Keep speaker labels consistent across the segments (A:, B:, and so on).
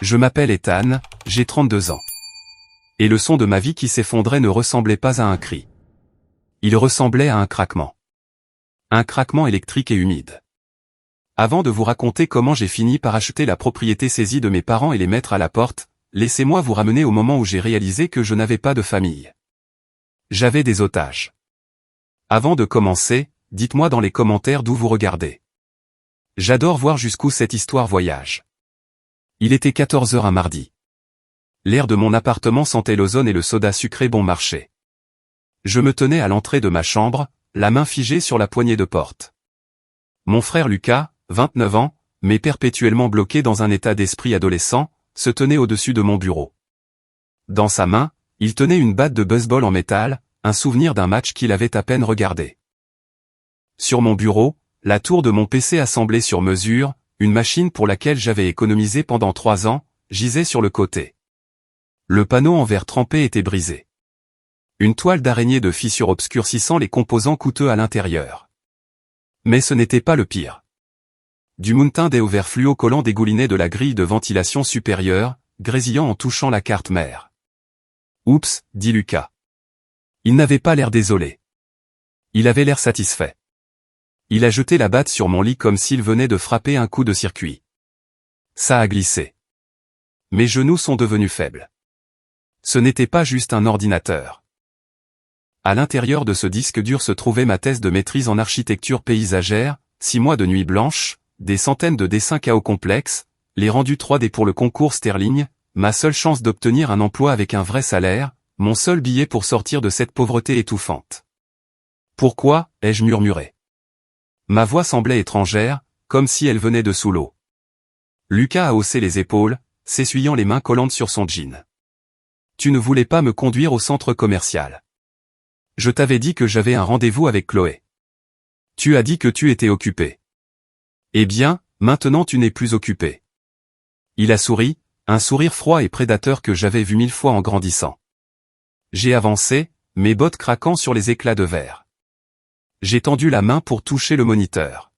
A: Je m'appelle Ethan, j'ai 32 ans. Et le son de ma vie qui s'effondrait ne ressemblait pas à un cri. Il ressemblait à un craquement. Un craquement électrique et humide. Avant de vous raconter comment j'ai fini par acheter la propriété saisie de mes parents et les mettre à la porte, laissez-moi vous ramener au moment où j'ai réalisé que je n'avais pas de famille. J'avais des otages. Avant de commencer, dites-moi dans les commentaires d'où vous regardez. J'adore voir jusqu'où cette histoire voyage. Il était 14 h un mardi. L'air de mon appartement sentait l'ozone et le soda sucré bon marché. Je me tenais à l'entrée de ma chambre, la main figée sur la poignée de porte. Mon frère Lucas, 29 ans, mais perpétuellement bloqué dans un état d'esprit adolescent, se tenait au-dessus de mon bureau. Dans sa main, il tenait une batte de baseball en métal, un souvenir d'un match qu'il avait à peine regardé. Sur mon bureau, la tour de mon PC assemblée sur mesure, une machine pour laquelle j'avais économisé pendant 3 ans, gisait sur le côté. Le panneau en verre trempé était brisé. Une toile d'araignée de fissures obscurcissant les composants coûteux à l'intérieur. Mais ce n'était pas le pire. Du Mountain Dew vert fluo collant dégoulinait de la grille de ventilation supérieure, grésillant en touchant la carte mère. « Oups » dit Lucas. Il n'avait pas l'air désolé. Il avait l'air satisfait. Il a jeté la batte sur mon lit comme s'il venait de frapper un coup de circuit. Ça a glissé. Mes genoux sont devenus faibles. Ce n'était pas juste un ordinateur. À l'intérieur de ce disque dur se trouvait ma thèse de maîtrise en architecture paysagère, 6 mois de nuit blanche, des centaines de dessins KO complexes, les rendus 3D pour le concours Sterling, ma seule chance d'obtenir un emploi avec un vrai salaire, mon seul billet pour sortir de cette pauvreté étouffante. Pourquoi, ai-je murmuré. Ma voix semblait étrangère, comme si elle venait de sous l'eau. Lucas a haussé les épaules, s'essuyant les mains collantes sur son jean. Tu ne voulais pas me conduire au centre commercial. Je t'avais dit que j'avais un rendez-vous avec Chloé. Tu as dit que tu étais occupé. Eh bien, maintenant tu n'es plus occupé. Il a souri, un sourire froid et prédateur que j'avais vu 1000 fois en grandissant. J'ai avancé, mes bottes craquant sur les éclats de verre. J'ai tendu la main pour toucher le moniteur.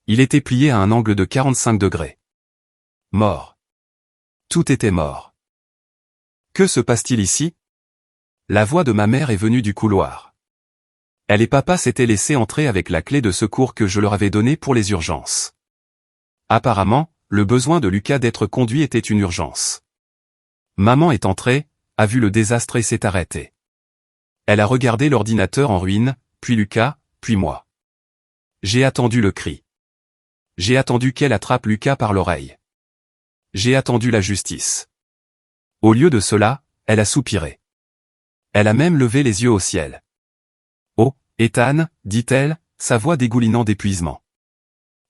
A: Il était plié à un angle de 45 degrés. Mort. Tout était mort. Que se passe-t-il ici? La voix de ma mère est venue du couloir. Elle et papa s'étaient laissés entrer avec la clé de secours que je leur avais donnée pour les urgences. Apparemment, le besoin de Lucas d'être conduit était une urgence. Maman est entrée, a vu le désastre et s'est arrêtée. Elle a regardé l'ordinateur en ruine, puis Lucas, puis moi. J'ai attendu le cri. J'ai attendu qu'elle attrape Lucas par l'oreille. J'ai attendu la justice. Au lieu de cela, elle a soupiré. Elle a même levé les yeux au ciel. « Oh, Ethan, dit-elle, sa voix dégoulinant d'épuisement.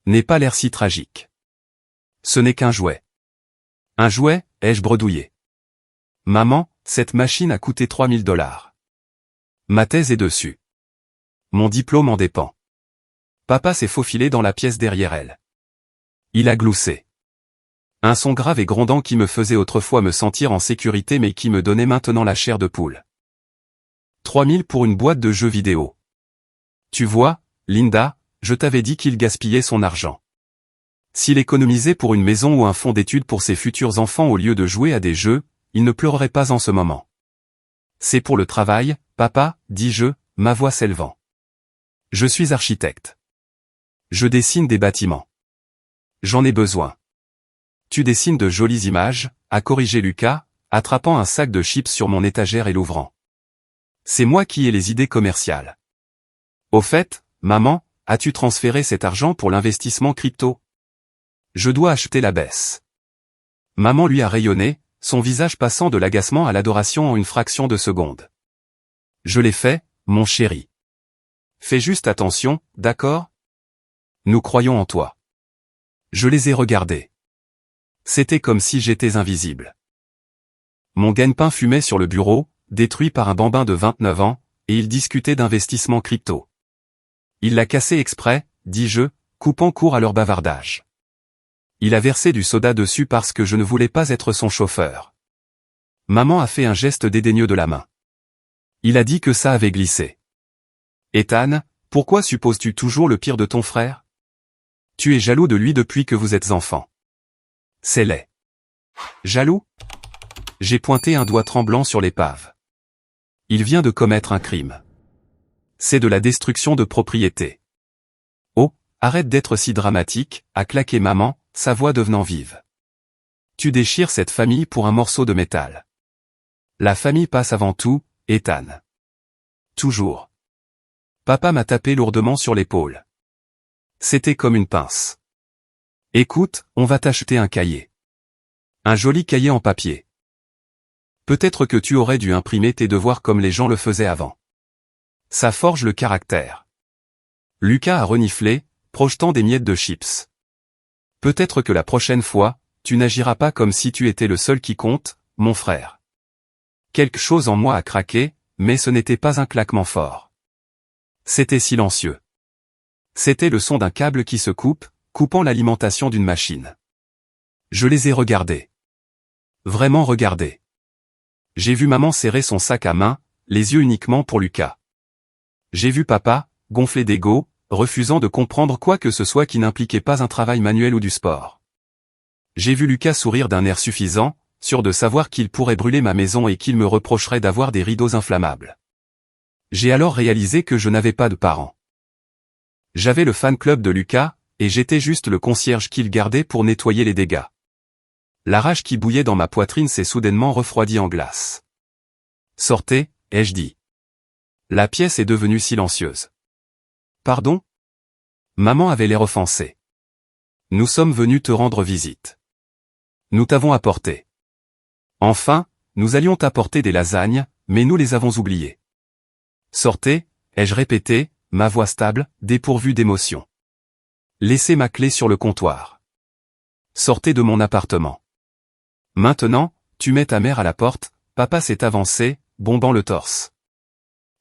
A: N'aie pas l'air si tragique. Ce n'est qu'un jouet. » Un jouet, ai-je bredouillé. Maman, cette machine a coûté 3000 $. Ma thèse est dessus. Mon diplôme en dépend. Papa s'est faufilé dans la pièce derrière elle. Il a gloussé. Un son grave et grondant qui me faisait autrefois me sentir en sécurité mais qui me donnait maintenant la chair de poule. 3000 pour une boîte de jeux vidéo. Tu vois, Linda, je t'avais dit qu'il gaspillait son argent. S'il économisait pour une maison ou un fonds d'études pour ses futurs enfants au lieu de jouer à des jeux, il ne pleurerait pas en ce moment. C'est pour le travail, papa, dis-je, ma voix s'élevant. Je suis architecte. Je dessine des bâtiments. J'en ai besoin. Tu dessines de jolies images, a corrigé Lucas, attrapant un sac de chips sur mon étagère et l'ouvrant. C'est moi qui ai les idées commerciales. Au fait, maman, as-tu transféré cet argent pour l'investissement crypto? Je dois acheter la baisse. Maman lui a rayonné, son visage passant de l'agacement à l'adoration en une fraction de seconde. Je l'ai fait, mon chéri. Fais juste attention, d'accord? Nous croyons en toi. Je les ai regardés. C'était comme si j'étais invisible. Mon gagne-pain fumait sur le bureau, détruit par un bambin de 29 ans, et il discutait d'investissement crypto. Il l'a cassé exprès, dis-je, coupant court à leur bavardage. Il a versé du soda dessus parce que je ne voulais pas être son chauffeur. Maman a fait un geste dédaigneux de la main. Il a dit que ça avait glissé. Ethan, pourquoi supposes-tu toujours le pire de ton frère? Tu es jaloux de lui depuis que vous êtes enfant. C'est laid. Jaloux? J'ai pointé un doigt tremblant sur l'épave. Il vient de commettre un crime. C'est de la destruction de propriété. Oh, arrête d'être si dramatique, a claqué maman, sa voix devenant vive. Tu déchires cette famille pour un morceau de métal. La famille passe avant tout, Ethan. Toujours. Papa m'a tapé lourdement sur l'épaule. C'était comme une pince. Écoute, on va t'acheter un cahier. Un joli cahier en papier. Peut-être que tu aurais dû imprimer tes devoirs comme les gens le faisaient avant. Ça forge le caractère. Lucas a reniflé, projetant des miettes de chips. Peut-être que la prochaine fois, tu n'agiras pas comme si tu étais le seul qui compte, mon frère. Quelque chose en moi a craqué, mais ce n'était pas un claquement fort. C'était silencieux. C'était le son d'un câble qui se coupe, coupant l'alimentation d'une machine. Je les ai regardés. Vraiment regardés. J'ai vu maman serrer son sac à main, les yeux uniquement pour Lucas. J'ai vu papa, gonflé d'ego, refusant de comprendre quoi que ce soit qui n'impliquait pas un travail manuel ou du sport. J'ai vu Lucas sourire d'un air suffisant, sûr de savoir qu'il pourrait brûler ma maison et qu'il me reprocherait d'avoir des rideaux inflammables. J'ai alors réalisé que je n'avais pas de parents. J'avais le fan club de Lucas, et j'étais juste le concierge qu'il gardait pour nettoyer les dégâts. La rage qui bouillait dans ma poitrine s'est soudainement refroidie en glace. Sortez, ai-je dit. La pièce est devenue silencieuse. Pardon? Maman avait l'air offensée. Nous sommes venus te rendre visite. Nous t'avons apporté. Enfin, nous allions t'apporter des lasagnes, mais nous les avons oubliées. Sortez, ai-je répété, ma voix stable, dépourvue d'émotion. Laissez ma clé sur le comptoir. Sortez de mon appartement. Maintenant, tu mets ta mère à la porte, papa s'est avancé, bombant le torse.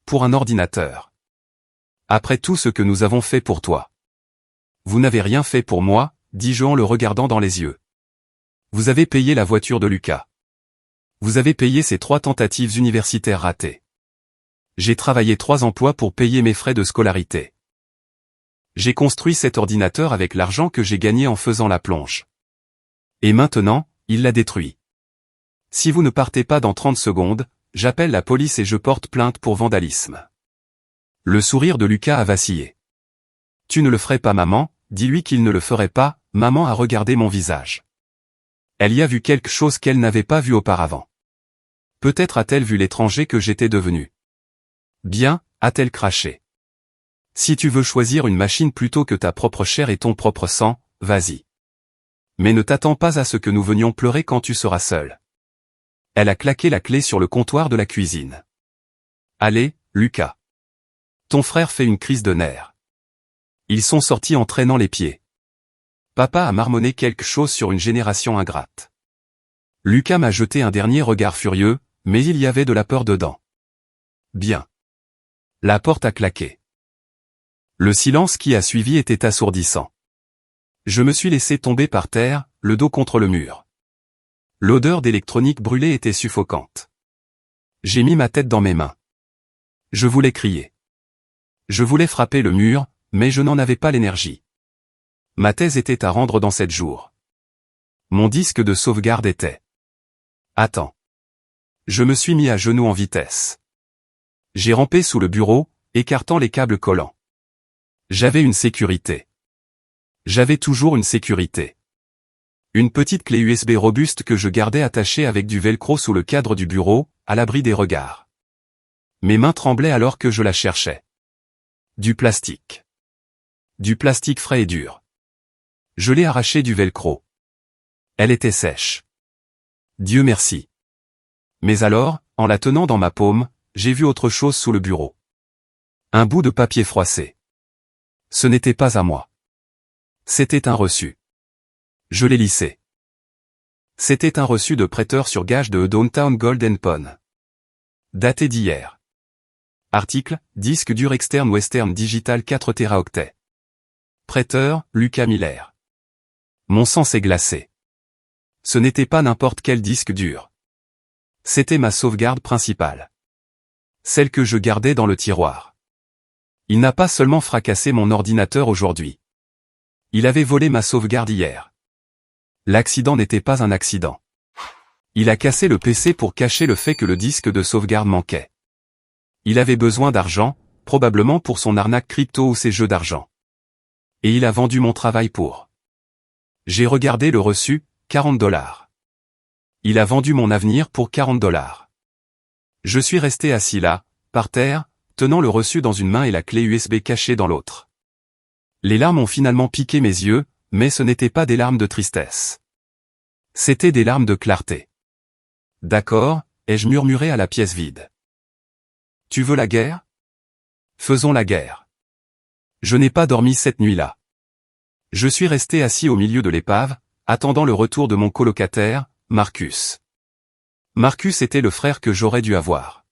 A: Pour un ordinateur. Après tout ce que nous avons fait pour toi. Vous n'avez rien fait pour moi, dis-je en le regardant dans les yeux. Vous avez payé la voiture de Lucas. Vous avez payé ses 3 tentatives universitaires ratées. J'ai travaillé 3 emplois pour payer mes frais de scolarité. J'ai construit cet ordinateur avec l'argent que j'ai gagné en faisant la plonge. Et maintenant, il l'a détruit. Si vous ne partez pas dans 30 secondes, j'appelle la police et je porte plainte pour vandalisme. Le sourire de Lucas a vacillé. Tu ne le ferais pas maman, dis-lui qu'il ne le ferait pas, maman a regardé mon visage. Elle y a vu quelque chose qu'elle n'avait pas vu auparavant. Peut-être a-t-elle vu l'étranger que j'étais devenu. Bien, a-t-elle craché. Si tu veux choisir une machine plutôt que ta propre chair et ton propre sang, vas-y. Mais ne t'attends pas à ce que nous venions pleurer quand tu seras seul. Elle a claqué la clé sur le comptoir de la cuisine. Allez, Lucas. Ton frère fait une crise de nerfs. Ils sont sortis en traînant les pieds. Papa a marmonné quelque chose sur une génération ingrate. Lucas m'a jeté un dernier regard furieux, mais il y avait de la peur dedans. Bien. La porte a claqué. Le silence qui a suivi était assourdissant. Je me suis laissé tomber par terre, le dos contre le mur. L'odeur d'électronique brûlée était suffocante. J'ai mis ma tête dans mes mains. Je voulais crier. Je voulais frapper le mur, mais je n'en avais pas l'énergie. Ma thèse était à rendre dans 7 jours. Mon disque de sauvegarde était. Attends. Je me suis mis à genoux en vitesse. J'ai rampé sous le bureau, écartant les câbles collants. J'avais une sécurité. J'avais toujours une sécurité. Une petite clé USB robuste que je gardais attachée avec du velcro sous le cadre du bureau, à l'abri des regards. Mes mains tremblaient alors que je la cherchais. Du plastique. Du plastique frais et dur. Je l'ai arraché du velcro. Elle était sèche. Dieu merci. Mais alors, en la tenant dans ma paume, j'ai vu autre chose sous le bureau. Un bout de papier froissé. Ce n'était pas à moi. C'était un reçu. Je l'ai lissé. C'était un reçu de prêteur sur gage de Downtown Golden Pond. Daté d'hier. Article, disque dur externe Western Digital 4 Teraoctets. Prêteur, Lucas Miller. Mon sang s'est glacé. Ce n'était pas n'importe quel disque dur. C'était ma sauvegarde principale. Celle que je gardais dans le tiroir. Il n'a pas seulement fracassé mon ordinateur aujourd'hui. Il avait volé ma sauvegarde hier. L'accident n'était pas un accident. Il a cassé le PC pour cacher le fait que le disque de sauvegarde manquait. Il avait besoin d'argent, probablement pour son arnaque crypto ou ses jeux d'argent. Et il a vendu mon travail pour. J'ai regardé le reçu, 40 $. Il a vendu mon avenir pour 40 $. Je suis resté assis là, par terre, tenant le reçu dans une main et la clé USB cachée dans l'autre. Les larmes ont finalement piqué mes yeux, mais ce n'étaient pas des larmes de tristesse. C'étaient des larmes de clarté. D'accord, ai-je murmuré à la pièce vide. Tu veux la guerre? Faisons la guerre. Je n'ai pas dormi cette nuit-là. Je suis resté assis au milieu de l'épave, attendant le retour de mon colocataire, Marcus. Marcus était le frère que j'aurais dû avoir.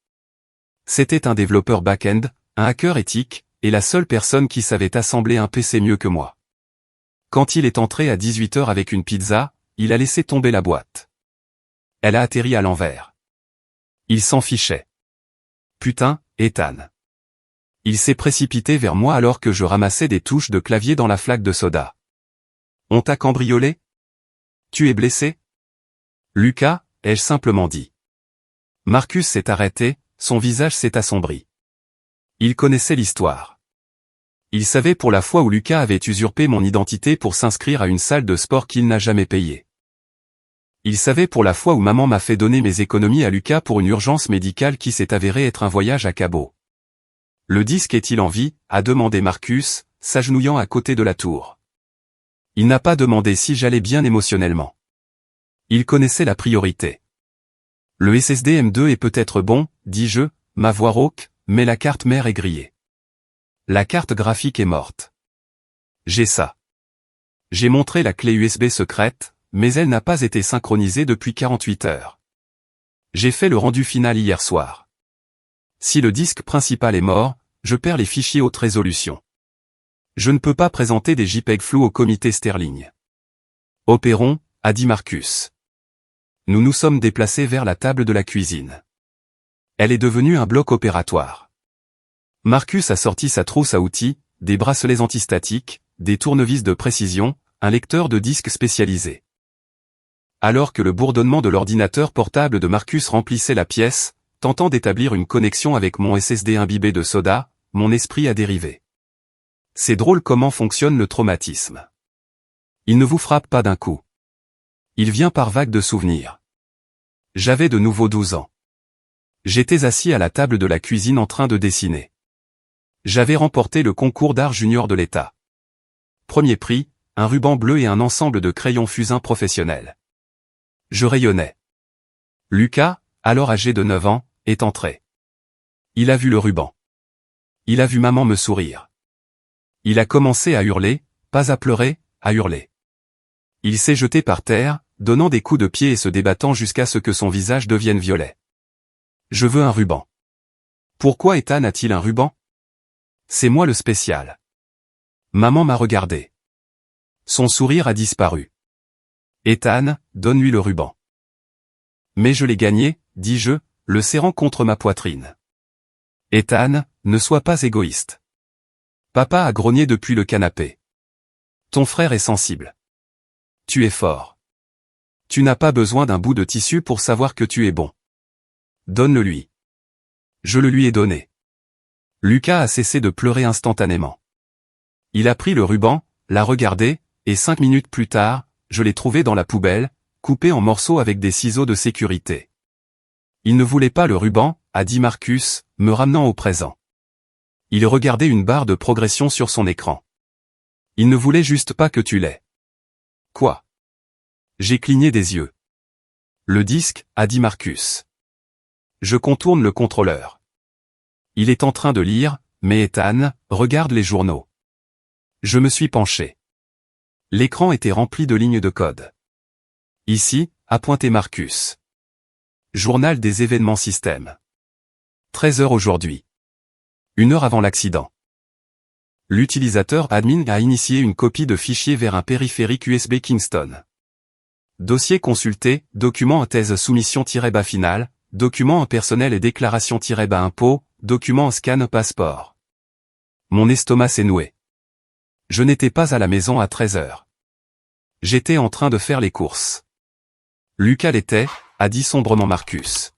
A: C'était un développeur back-end, un hacker éthique, et la seule personne qui savait assembler un PC mieux que moi. Quand il est entré à 18 h avec une pizza, il a laissé tomber la boîte. Elle a atterri à l'envers. Il s'en fichait. Putain, Ethan. Il s'est précipité vers moi alors que je ramassais des touches de clavier dans la flaque de soda. On t'a cambriolé? Tu es blessé? Lucas, ai-je simplement dit. Marcus s'est arrêté, son visage s'est assombri. Il connaissait l'histoire. Il savait pour la fois où Lucas avait usurpé mon identité pour s'inscrire à une salle de sport qu'il n'a jamais payée. Il savait pour la fois où maman m'a fait donner mes économies à Lucas pour une urgence médicale qui s'est avérée être un voyage à Cabo. Le disque est-il en vie? A demandé Marcus, s'agenouillant à côté de la tour. Il n'a pas demandé si j'allais bien émotionnellement. Il connaissait la priorité. Le SSD M2 est peut-être bon, dis-je, ma voix rauque, mais la carte mère est grillée. La carte graphique est morte. J'ai ça. J'ai montré la clé USB secrète, mais elle n'a pas été synchronisée depuis 48 heures. J'ai fait le rendu final hier soir. Si le disque principal est mort, je perds les fichiers haute résolution. Je ne peux pas présenter des JPEG flous au comité Sterling. Opérons, a dit Marcus. Nous nous sommes déplacés vers la table de la cuisine. Elle est devenue un bloc opératoire. Marcus a sorti sa trousse à outils, des bracelets antistatiques, des tournevis de précision, un lecteur de disques spécialisé. Alors que le bourdonnement de l'ordinateur portable de Marcus remplissait la pièce, tentant d'établir une connexion avec mon SSD imbibé de soda, mon esprit a dérivé. C'est drôle comment fonctionne le traumatisme. Il ne vous frappe pas d'un coup. Il vient par vagues de souvenirs. J'avais de nouveau 12 ans. J'étais assis à la table de la cuisine en train de dessiner. J'avais remporté le concours d'art junior de l'État. Premier prix, un ruban bleu et un ensemble de crayons fusains professionnels. Je rayonnais. Lucas, alors âgé de 9 ans, est entré. Il a vu le ruban. Il a vu maman me sourire. Il a commencé à hurler, pas à pleurer, à hurler. Il s'est jeté par terre, donnant des coups de pied et se débattant jusqu'à ce que son visage devienne violet. Je veux un ruban. Pourquoi Ethan a-t-il un ruban? C'est moi le spécial. Maman m'a regardé. Son sourire a disparu. Ethan, donne-lui le ruban. Mais je l'ai gagné, dis-je, le serrant contre ma poitrine. Ethan, ne sois pas égoïste. Papa a grogné depuis le canapé. Ton frère est sensible. Tu es fort. Tu n'as pas besoin d'un bout de tissu pour savoir que tu es bon. Donne-le-lui. Je le lui ai donné. Lucas a cessé de pleurer instantanément. Il a pris le ruban, l'a regardé, et 5 minutes plus tard, je l'ai trouvé dans la poubelle, coupé en morceaux avec des ciseaux de sécurité. Il ne voulait pas le ruban, a dit Marcus, me ramenant au présent. Il regardait une barre de progression sur son écran. Il ne voulait juste pas que tu l'aies. Quoi? J'ai cligné des yeux. Le disque, a dit Marcus. Je contourne le contrôleur. Il est en train de lire, mais Ethan, regarde les journaux. Je me suis penché. L'écran était rempli de lignes de code. Ici, a pointé Marcus. Journal des événements système. 13 h aujourd'hui. 1 heure avant l'accident. L'utilisateur admin a initié une copie de fichier vers un périphérique USB Kingston. Dossier consulté, document en thèse soumission-bas final, document en personnel et déclaration-bas impôt, document en scan passeport. Mon estomac s'est noué. Je n'étais pas à la maison à 13 h. J'étais en train de faire les courses. Lucas l'était, a dit sombrement Marcus.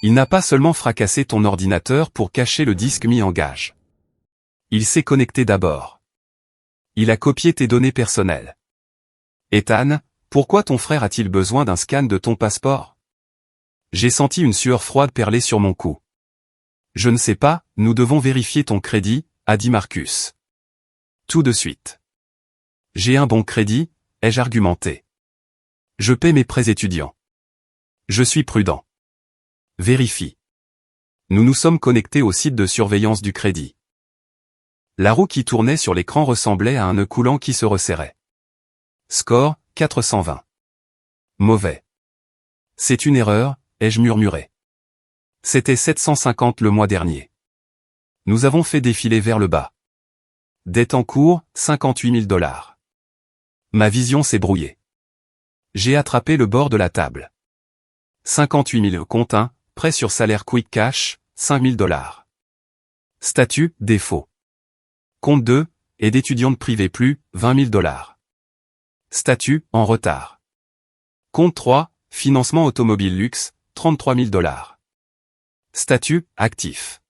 A: Il n'a pas seulement fracassé ton ordinateur pour cacher le disque mis en gage. Il s'est connecté d'abord. Il a copié tes données personnelles. Ethan, pourquoi ton frère a-t-il besoin d'un scan de ton passeport? J'ai senti une sueur froide perler sur mon cou. Je ne sais pas, nous devons vérifier ton crédit, a dit Marcus. Tout de suite. J'ai un bon crédit, ai-je argumenté. Je paie mes prêts étudiants. Je suis prudent. Vérifie. Nous nous sommes connectés au site de surveillance du crédit. La roue qui tournait sur l'écran ressemblait à un nœud coulant qui se resserrait. Score, 420. Mauvais. C'est une erreur, ai-je murmuré. C'était 750 le mois dernier. Nous avons fait défiler vers le bas. Dette en cours, 58 000 $. Ma vision s'est brouillée. J'ai attrapé le bord de la table. 58 000 compte 1, prêt sur salaire quick cash, 5 000 $. Statut, défaut. Compte 2, aide étudiante privée plus, 20 000 $. Statut, en retard. Compte 3, financement automobile luxe, 33 000 $. Statut, actif.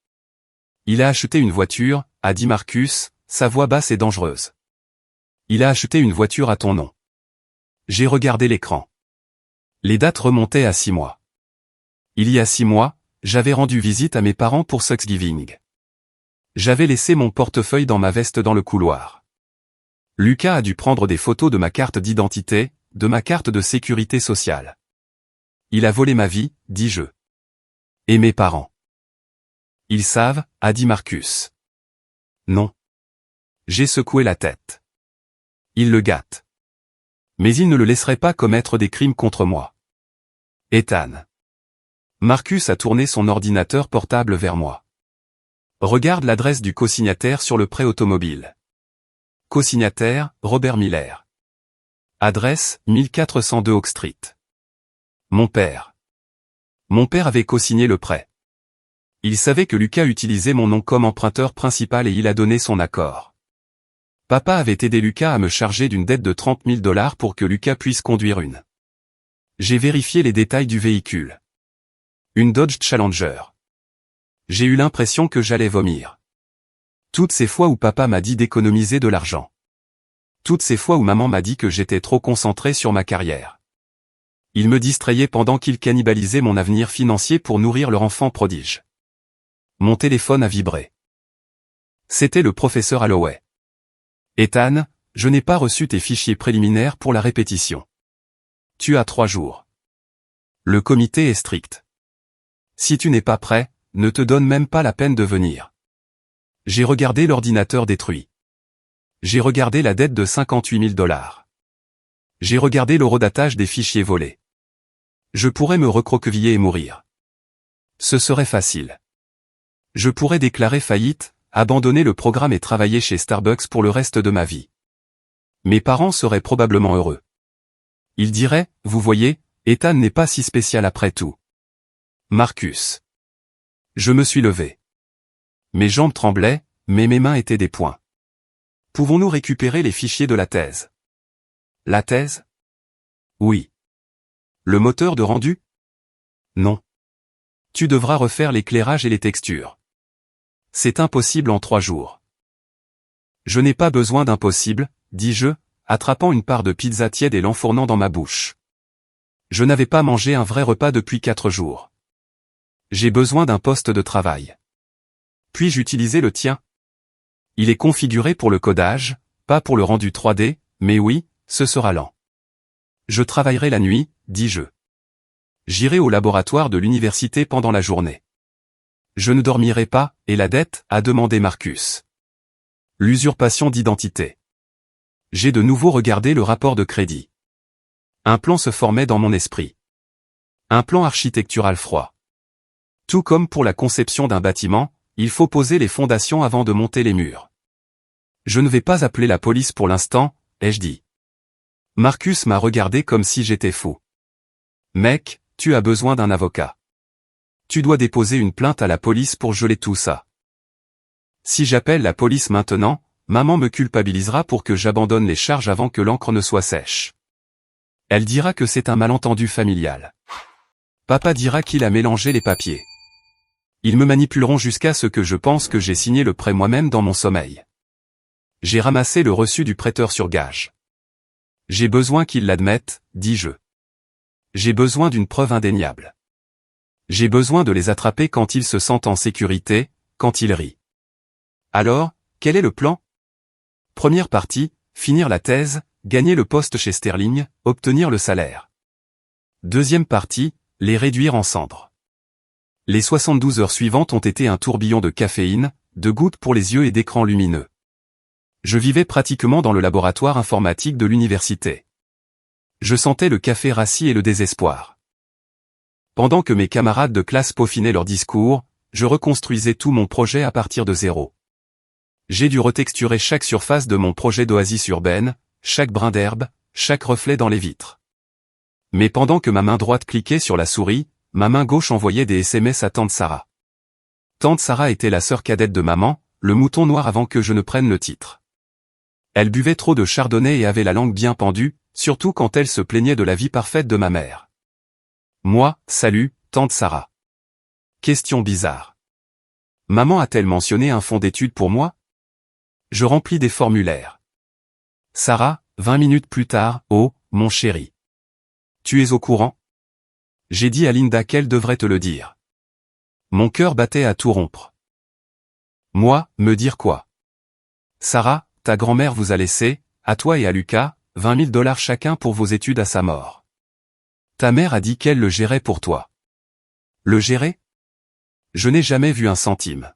A: Il a acheté une voiture, a dit Marcus, sa voix basse et dangereuse. Il a acheté une voiture à ton nom. J'ai regardé l'écran. Les dates remontaient à 6 mois. Il y a 6 mois, j'avais rendu visite à mes parents pour Thanksgiving. J'avais laissé mon portefeuille dans ma veste dans le couloir. Lucas a dû prendre des photos de ma carte d'identité, de ma carte de sécurité sociale. Il a volé ma vie, dis-je. Et mes parents. Ils savent, a dit Marcus. Non. J'ai secoué la tête. Ils le gâtent. Mais ils ne le laisseraient pas commettre des crimes contre moi. Ethan. Marcus a tourné son ordinateur portable vers moi. Regarde l'adresse du cosignataire sur le prêt automobile. Cosignataire, Robert Miller. Adresse, 1402 Oak Street. Mon père. Mon père avait cosigné le prêt. Il savait que Lucas utilisait mon nom comme emprunteur principal et il a donné son accord. Papa avait aidé Lucas à me charger d'une dette de 30 000 $ pour que Lucas puisse conduire une. J'ai vérifié les détails du véhicule. Une Dodge Challenger. J'ai eu l'impression que j'allais vomir. Toutes ces fois où papa m'a dit d'économiser de l'argent. Toutes ces fois où maman m'a dit que j'étais trop concentré sur ma carrière. Il me distrayait pendant qu'il cannibalisait mon avenir financier pour nourrir leur enfant prodige. Mon téléphone a vibré. C'était le professeur Holloway. Ethan, je n'ai pas reçu tes fichiers préliminaires pour la répétition. Tu as 3 jours. Le comité est strict. Si tu n'es pas prêt, ne te donne même pas la peine de venir. J'ai regardé l'ordinateur détruit. J'ai regardé la dette de 58 000 $. J'ai regardé l'horodatage des fichiers volés. Je pourrais me recroqueviller et mourir. Ce serait facile. Je pourrais déclarer faillite, abandonner le programme et travailler chez Starbucks pour le reste de ma vie. Mes parents seraient probablement heureux. Ils diraient, vous voyez, Ethan n'est pas si spécial après tout. Marcus. Je me suis levé. Mes jambes tremblaient, mais mes mains étaient des poings. Pouvons-nous récupérer les fichiers de la thèse? La thèse? Oui. Le moteur de rendu? Non. Tu devras refaire l'éclairage et les textures. C'est impossible en 3 jours. Je n'ai pas besoin d'impossible, dis-je, attrapant une part de pizza tiède et l'enfournant dans ma bouche. Je n'avais pas mangé un vrai repas depuis 4 jours. J'ai besoin d'un poste de travail. Puis-je utiliser le tien? Il est configuré pour le codage, pas pour le rendu 3D, mais oui, ce sera lent. Je travaillerai la nuit, dis-je. J'irai au laboratoire de l'université pendant la journée. Je ne dormirai pas, et la dette, a demandé Marcus. L'usurpation d'identité. J'ai de nouveau regardé le rapport de crédit. Un plan se formait dans mon esprit. Un plan architectural froid. Tout comme pour la conception d'un bâtiment, il faut poser les fondations avant de monter les murs. Je ne vais pas appeler la police pour l'instant, ai-je dit. Marcus m'a regardé comme si j'étais fou. Mec, tu as besoin d'un avocat. Tu dois déposer une plainte à la police pour geler tout ça. Si j'appelle la police maintenant, maman me culpabilisera pour que j'abandonne les charges avant que l'encre ne soit sèche. Elle dira que c'est un malentendu familial. Papa dira qu'il a mélangé les papiers. Ils me manipuleront jusqu'à ce que je pense que j'ai signé le prêt moi-même dans mon sommeil. J'ai ramassé le reçu du prêteur sur gage. J'ai besoin qu'ils l'admettent, dis-je. J'ai besoin d'une preuve indéniable. J'ai besoin de les attraper quand ils se sentent en sécurité, quand ils rient. Alors, quel est le plan? Première partie, finir la thèse, gagner le poste chez Sterling, obtenir le salaire. Deuxième partie, les réduire en cendres. Les 72 heures suivantes ont été un tourbillon de caféine, de gouttes pour les yeux et d'écrans lumineux. Je vivais pratiquement dans le laboratoire informatique de l'université. Je sentais le café rassis et le désespoir. Pendant que mes camarades de classe peaufinaient leurs discours, je reconstruisais tout mon projet à partir de zéro. J'ai dû retexturer chaque surface de mon projet d'oasis urbaine, chaque brin d'herbe, chaque reflet dans les vitres. Mais pendant que ma main droite cliquait sur la souris, ma main gauche envoyait des SMS à Tante Sarah. Tante Sarah était la sœur cadette de maman, le mouton noir avant que je ne prenne le titre. Elle buvait trop de chardonnay et avait la langue bien pendue, surtout quand elle se plaignait de la vie parfaite de ma mère. Moi, salut, Tante Sarah. Question bizarre. Maman a-t-elle mentionné un fonds d'études pour moi? Je remplis des formulaires. Sarah, 20 minutes plus tard, oh, mon chéri. Tu es au courant? J'ai dit à Linda qu'elle devrait te le dire. Mon cœur battait à tout rompre. Moi, me dire quoi? Sarah, ta grand-mère vous a laissé, à toi et à Lucas, 20 000 $ chacun pour vos études à sa mort. Ta mère a dit qu'elle le gérait pour toi. Le gérer? Je n'ai jamais vu un centime.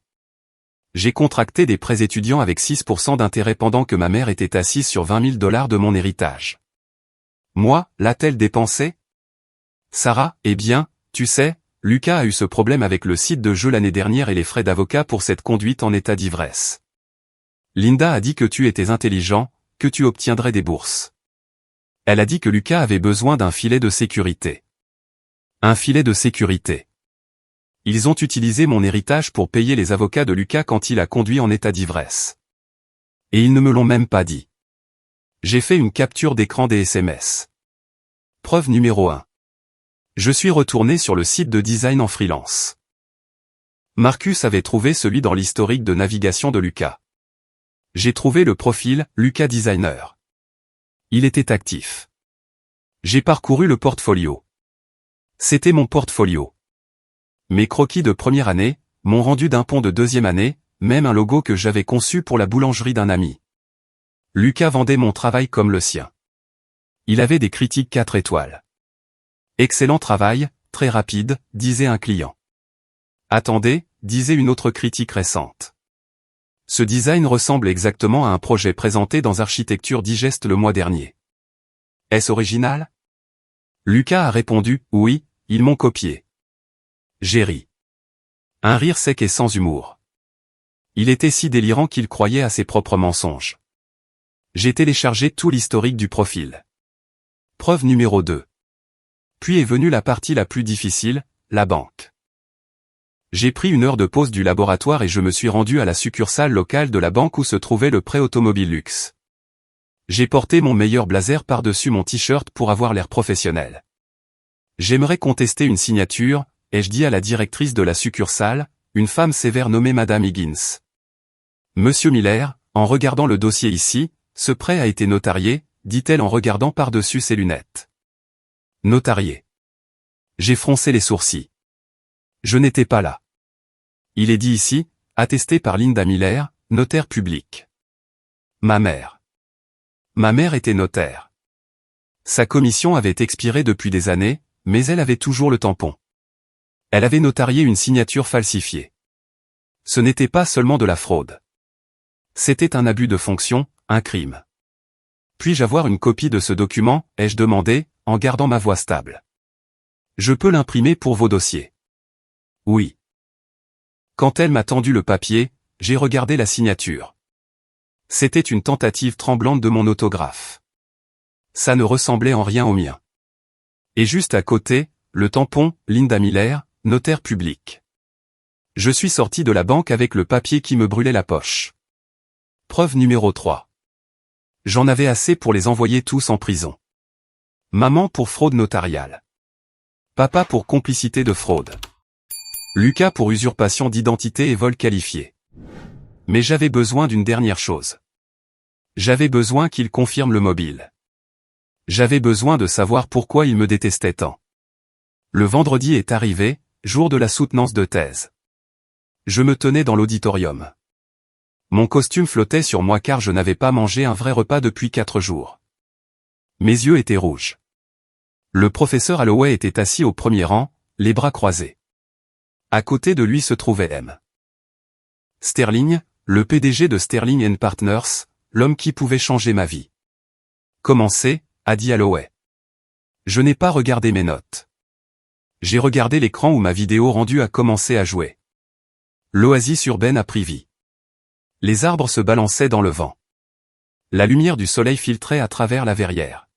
A: J'ai contracté des prêts étudiants avec 6% d'intérêt pendant que ma mère était assise sur 20 000 $ de mon héritage. Moi, l'a-t-elle dépensé? Sarah, eh bien, tu sais, Lucas a eu ce problème avec le site de jeu l'année dernière et les frais d'avocat pour cette conduite en état d'ivresse. Linda a dit que tu étais intelligent, que tu obtiendrais des bourses. Elle a dit que Lucas avait besoin d'un filet de sécurité. Un filet de sécurité. Ils ont utilisé mon héritage pour payer les avocats de Lucas quand il a conduit en état d'ivresse. Et ils ne me l'ont même pas dit. J'ai fait une capture d'écran des SMS. Preuve numéro 1. Je suis retourné sur le site de design en freelance. Marcus avait trouvé celui dans l'historique de navigation de Lucas. J'ai trouvé le profil Lucas Designer. Il était actif. J'ai parcouru le portfolio. C'était mon portfolio. Mes croquis de première année, mon rendu d'un pont de deuxième année, même un logo que j'avais conçu pour la boulangerie d'un ami. Lucas vendait mon travail comme le sien. Il avait des critiques 4 étoiles. Excellent travail, très rapide, disait un client. Attendez, disait une autre critique récente. Ce design ressemble exactement à un projet présenté dans Architecture Digest le mois dernier. Est-ce original? Lucas a répondu, oui, ils m'ont copié. J'ai ri. Un rire sec et sans humour. Il était si délirant qu'il croyait à ses propres mensonges. J'ai téléchargé tout l'historique du profil. Preuve numéro 2. Puis est venue la partie la plus difficile, la banque. J'ai pris une heure de pause du laboratoire et je me suis rendu à la succursale locale de la banque où se trouvait le prêt automobile luxe. J'ai porté mon meilleur blazer par-dessus mon t-shirt pour avoir l'air professionnel. J'aimerais contester une signature, ai-je dit à la directrice de la succursale, une femme sévère nommée Madame Higgins. Monsieur Miller, en regardant le dossier ici, ce prêt a été notarié, dit-elle en regardant par-dessus ses lunettes. Notarié. J'ai froncé les sourcils. Je n'étais pas là. Il est dit ici, attesté par Linda Miller, notaire public. Ma mère. Ma mère était notaire. Sa commission avait expiré depuis des années, mais elle avait toujours le tampon. Elle avait notarié une signature falsifiée. Ce n'était pas seulement de la fraude. C'était un abus de fonction, un crime. Puis-je avoir une copie de ce document, ai-je demandé, en gardant ma voix stable. Je peux l'imprimer pour vos dossiers. Oui. Quand elle m'a tendu le papier, j'ai regardé la signature. C'était une tentative tremblante de mon autographe. Ça ne ressemblait en rien au mien. Et juste à côté, le tampon, Linda Miller, notaire public. Je suis sorti de la banque avec le papier qui me brûlait la poche. Preuve numéro 3. J'en avais assez pour les envoyer tous en prison. Maman pour fraude notariale. Papa pour complicité de fraude. Lucas pour usurpation d'identité et vol qualifié. Mais j'avais besoin d'une dernière chose. J'avais besoin qu'il confirme le mobile. J'avais besoin de savoir pourquoi il me détestait tant. Le vendredi est arrivé, jour de la soutenance de thèse. Je me tenais dans l'auditorium. Mon costume flottait sur moi car je n'avais pas mangé un vrai repas depuis 4 jours. Mes yeux étaient rouges. Le professeur Holloway était assis au premier rang, les bras croisés. À côté de lui se trouvait M. Sterling, le PDG de Sterling & Partners, l'homme qui pouvait changer ma vie. Commencez, a dit Holloway. Je n'ai pas regardé mes notes. J'ai regardé l'écran où ma vidéo rendue a commencé à jouer. L'oasis urbaine a pris vie. Les arbres se balançaient dans le vent. La lumière du soleil filtrait à travers la verrière.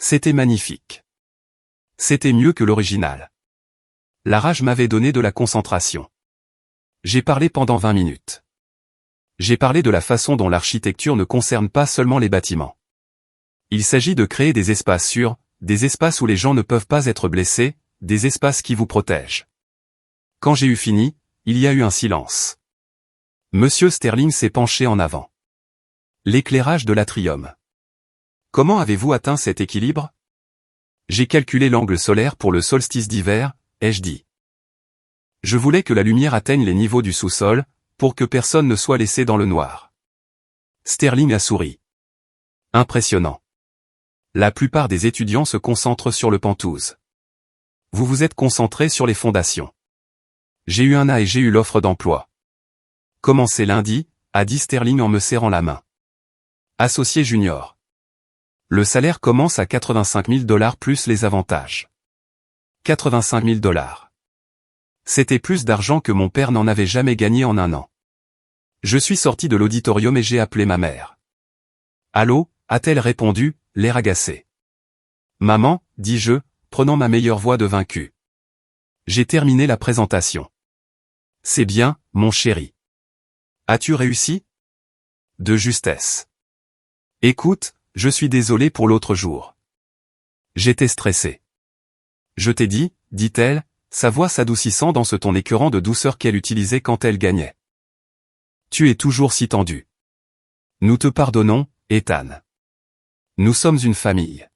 A: C'était magnifique. C'était mieux que l'original. La rage m'avait donné de la concentration. J'ai parlé pendant 20 minutes. J'ai parlé de la façon dont l'architecture ne concerne pas seulement les bâtiments. Il s'agit de créer des espaces sûrs, des espaces où les gens ne peuvent pas être blessés, des espaces qui vous protègent. Quand j'ai eu fini, il y a eu un silence. Monsieur Sterling s'est penché en avant. L'éclairage de l'atrium. Comment avez-vous atteint cet équilibre? J'ai calculé l'angle solaire pour le solstice d'hiver, ai-je dit. Je voulais que la lumière atteigne les niveaux du sous-sol, pour que personne ne soit laissé dans le noir. Sterling a souri. Impressionnant. La plupart des étudiants se concentrent sur le penthouse. Vous vous êtes concentré sur les fondations. J'ai eu un A et j'ai eu l'offre d'emploi. Commencez lundi, a dit Sterling en me serrant la main. Associé junior. Le salaire commence à 85 000 $ plus les avantages. 85 000 $. C'était plus d'argent que mon père n'en avait jamais gagné en un an. Je suis sorti de l'auditorium et j'ai appelé ma mère. Allô, a-t-elle répondu, l'air agacé. Maman, dis-je, prenant ma meilleure voix de vaincu. J'ai terminé la présentation. C'est bien, mon chéri. As-tu réussi? De justesse. Écoute, je suis désolé pour l'autre jour. J'étais stressé. Je t'ai dit, dit-elle, sa voix s'adoucissant dans ce ton écœurant de douceur qu'elle utilisait quand elle gagnait. Tu es toujours si tendu. Nous te pardonnons, Ethan. Nous sommes une famille.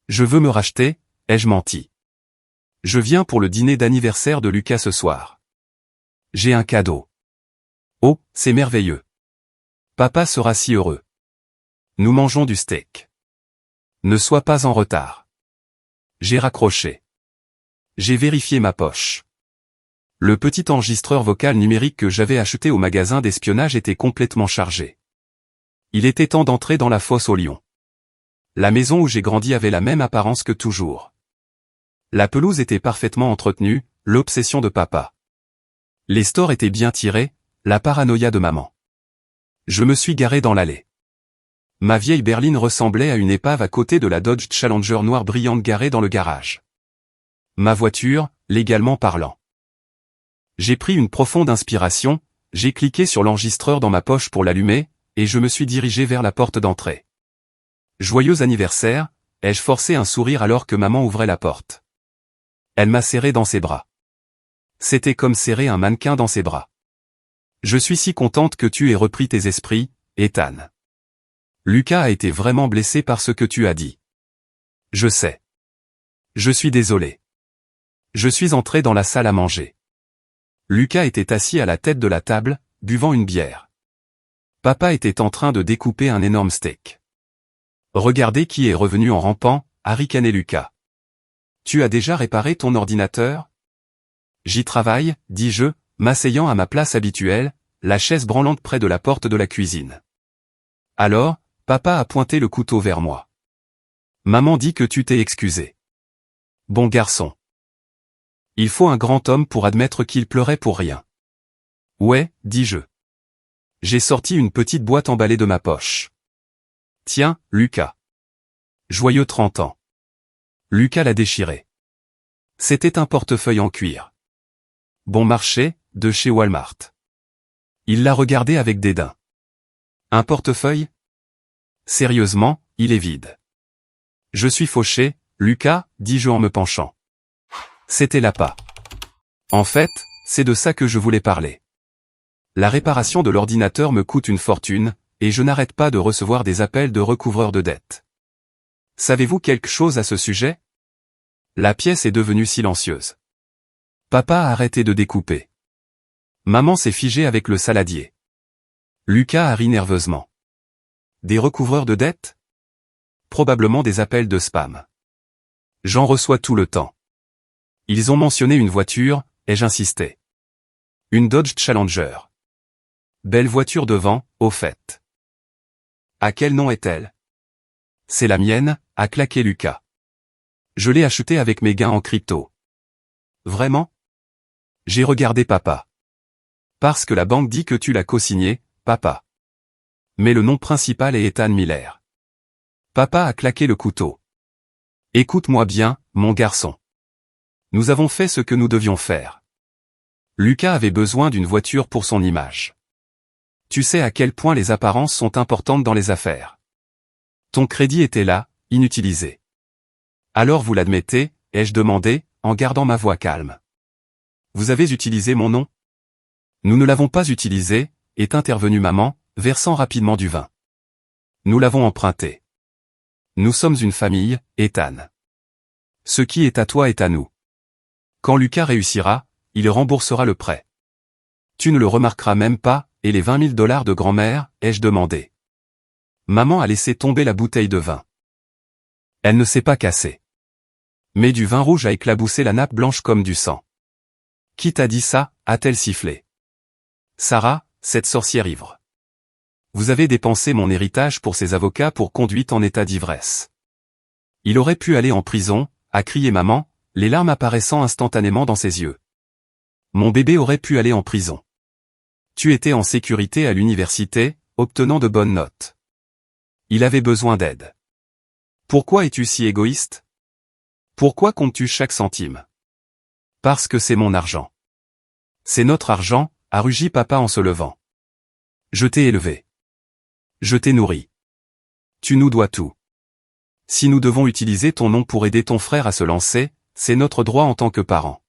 A: Je veux me racheter, ai-je menti. Je viens pour le dîner d'anniversaire de Lucas ce soir. J'ai un cadeau. Oh, c'est merveilleux. Papa sera si heureux. Nous mangeons du steak. Ne sois pas en retard. J'ai raccroché. J'ai vérifié ma poche. Le petit enregistreur vocal numérique que j'avais acheté au magasin d'espionnage était complètement chargé. Il était temps d'entrer dans la fosse aux lions. La maison où j'ai grandi avait la même apparence que toujours. La pelouse était parfaitement entretenue, l'obsession de papa. Les stores étaient bien tirés, la paranoïa de maman. Je me suis garé dans l'allée. Ma vieille berline ressemblait à une épave à côté de la Dodge Challenger noire brillante garée dans le garage. Ma voiture, légalement parlant. J'ai pris une profonde inspiration, j'ai cliqué sur l'enregistreur dans ma poche pour l'allumer, et je me suis dirigé vers la porte d'entrée. Joyeux anniversaire, ai-je forcé un sourire alors que maman ouvrait la porte. Elle m'a serré dans ses bras. C'était comme serrer un mannequin dans ses bras. Je suis si contente que tu aies repris tes esprits, Ethan. Lucas a été vraiment blessé par ce que tu as dit. Je sais. Je suis désolé. Je suis entré dans la salle à manger. Lucas était assis à la tête de la table, buvant une bière. Papa était en train de découper un énorme steak. Regardez qui est revenu en rampant, a ricané Lucas. Tu as déjà réparé ton ordinateur? J'y travaille, dis-je, m'asseyant à ma place habituelle, la chaise branlante près de la porte de la cuisine. Alors, papa a pointé le couteau vers moi. Maman dit que tu t'es excusé. Bon garçon. Il faut un grand homme pour admettre qu'il pleurait pour rien. Ouais, dis-je. J'ai sorti une petite boîte emballée de ma poche. Tiens, Lucas. Joyeux 30 ans. Lucas l'a déchiré. C'était un portefeuille en cuir. Bon marché, de chez Walmart. Il l'a regardé avec dédain. Un portefeuille? Sérieusement, il est vide. Je suis fauché, Lucas, dis-je en me penchant. C'était l'appât. En fait, c'est de ça que je voulais parler. La réparation de l'ordinateur me coûte une fortune, et je n'arrête pas de recevoir des appels de recouvreurs de dettes. Savez-vous quelque chose à ce sujet? La pièce est devenue silencieuse. Papa a arrêté de découper. Maman s'est figée avec le saladier. Lucas a ri nerveusement. Des recouvreurs de dettes? Probablement des appels de spam. J'en reçois tout le temps. Ils ont mentionné une voiture, ai-je insisté. Une Dodge Challenger. Belle voiture devant, au fait. À quel nom est-elle? C'est la mienne, a claqué Lucas. Je l'ai achetée avec mes gains en crypto. Vraiment? J'ai regardé papa. Parce que la banque dit que tu l'as co-signée, papa. Mais le nom principal est Ethan Miller. Papa a claqué le couteau. Écoute-moi bien, mon garçon. Nous avons fait ce que nous devions faire. Lucas avait besoin d'une voiture pour son image. Tu sais à quel point les apparences sont importantes dans les affaires. Ton crédit était là, inutilisé. Alors vous l'admettez, ai-je demandé, en gardant ma voix calme. Vous avez utilisé mon nom? Nous ne l'avons pas utilisé, est intervenue maman, versant rapidement du vin. Nous l'avons emprunté. Nous sommes une famille, Ethan. Ce qui est à toi est à nous. Quand Lucas réussira, il remboursera le prêt. Tu ne le remarqueras même pas, et les 20 000 $ de grand-mère, ai-je demandé. Maman a laissé tomber la bouteille de vin. Elle ne s'est pas cassée. Mais du vin rouge a éclaboussé la nappe blanche comme du sang. Qui t'a dit ça, a-t-elle sifflé. Sarah, cette sorcière ivre. Vous avez dépensé mon héritage pour ces avocats pour conduite en état d'ivresse. Il aurait pu aller en prison, a crié maman, les larmes apparaissant instantanément dans ses yeux. Mon bébé aurait pu aller en prison. Tu étais en sécurité à l'université, obtenant de bonnes notes. Il avait besoin d'aide. Pourquoi es-tu si égoïste? Pourquoi comptes-tu chaque centime? Parce que c'est mon argent. C'est notre argent, a rugi papa en se levant. Je t'ai élevé. Je t'ai nourri. Tu nous dois tout. Si nous devons utiliser ton nom pour aider ton frère à se lancer, c'est notre droit en tant que parents.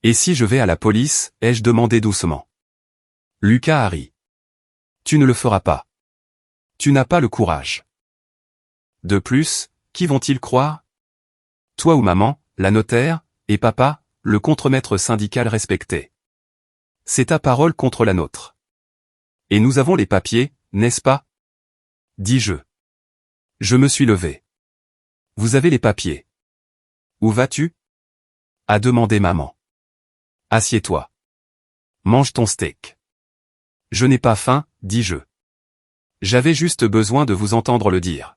A: Et si je vais à la police, ai-je demandé doucement. Lucas a ri. Tu ne le feras pas. Tu n'as pas le courage. De plus, qui vont-ils croire? Toi ou maman, la notaire, et papa, le contremaître syndical respecté. C'est ta parole contre la nôtre. Et nous avons les papiers, n'est-ce pas? Dis-je. Je me suis levé. Vous avez les papiers. Où vas-tu? A demandé maman. Assieds-toi. Mange ton steak. Je n'ai pas faim, dis-je. J'avais juste besoin de vous entendre le dire.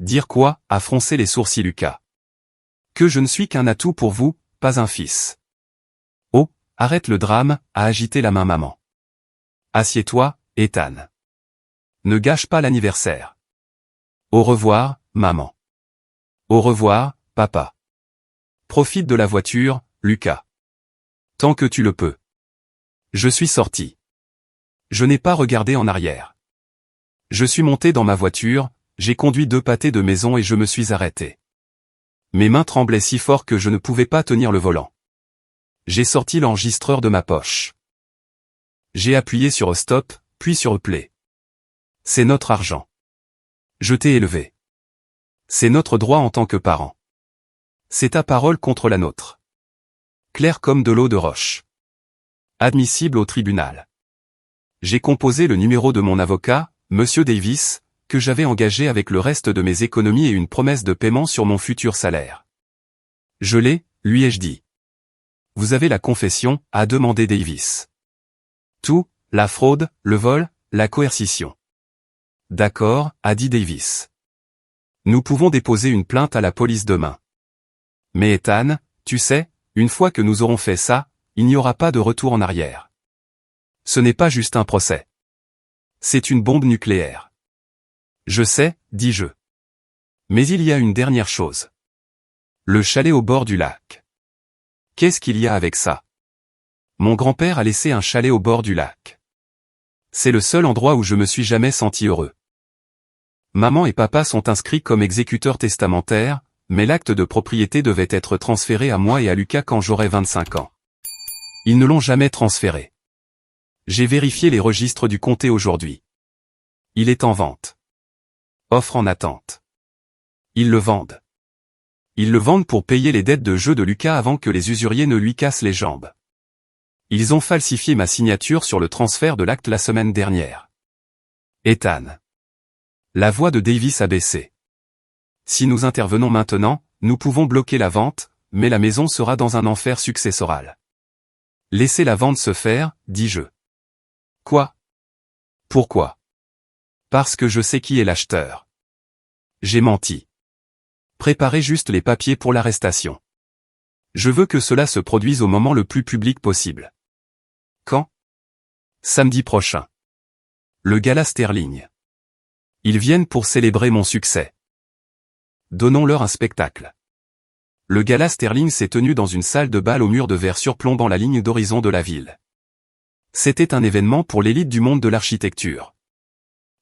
A: Dire quoi? A froncé les sourcils Lucas. Que je ne suis qu'un atout pour vous, pas un fils. Oh, arrête le drame, a agité la main maman. Assieds-toi, Ethan. Ne gâche pas l'anniversaire. Au revoir, maman. Au revoir, papa. Profite de la voiture, Lucas. Tant que tu le peux. Je suis sorti. Je n'ai pas regardé en arrière. Je suis monté dans ma voiture, j'ai conduit 2 pâtés de maison et je me suis arrêté. Mes mains tremblaient si fort que je ne pouvais pas tenir le volant. J'ai sorti l'enregistreur de ma poche. J'ai appuyé sur stop, puis sur play. C'est notre argent. Je t'ai élevé. C'est notre droit en tant que parents. C'est ta parole contre la nôtre. Clair comme de l'eau de roche. Admissible au tribunal. J'ai composé le numéro de mon avocat, Monsieur Davis, que j'avais engagé avec le reste de mes économies et une promesse de paiement sur mon futur salaire. Je l'ai, lui ai-je dit. Vous avez la confession, a demandé Davis. Tout, la fraude, le vol, la coercition. D'accord, a dit Davis. Nous pouvons déposer une plainte à la police demain. Mais Ethan, tu sais, une fois que nous aurons fait ça, il n'y aura pas de retour en arrière. Ce n'est pas juste un procès. C'est une bombe nucléaire. Je sais, dis-je. Mais il y a une dernière chose. Le chalet au bord du lac. Qu'est-ce qu'il y a avec ça? Mon grand-père a laissé un chalet au bord du lac. C'est le seul endroit où je me suis jamais senti heureux. Maman et papa sont inscrits comme exécuteurs testamentaires, mais l'acte de propriété devait être transféré à moi et à Lucas quand j'aurais 25 ans. Ils ne l'ont jamais transféré. J'ai vérifié les registres du comté aujourd'hui. Il est en vente. Offre en attente. Ils le vendent. Ils le vendent pour payer les dettes de jeu de Lucas avant que les usuriers ne lui cassent les jambes. Ils ont falsifié ma signature sur le transfert de l'acte la semaine dernière. Ethan. La voix de Davis a baissé. Si nous intervenons maintenant, nous pouvons bloquer la vente, mais la maison sera dans un enfer successoral. Laissez la vente se faire, dis-je. Quoi? Pourquoi? Parce que je sais qui est l'acheteur. J'ai menti. Préparez juste les papiers pour l'arrestation. Je veux que cela se produise au moment le plus public possible. Quand? Samedi prochain. Le gala Sterling. Ils viennent pour célébrer mon succès. Donnons-leur un spectacle. Le gala Sterling s'est tenu dans une salle de bal au mur de verre surplombant la ligne d'horizon de la ville. C'était un événement pour l'élite du monde de l'architecture.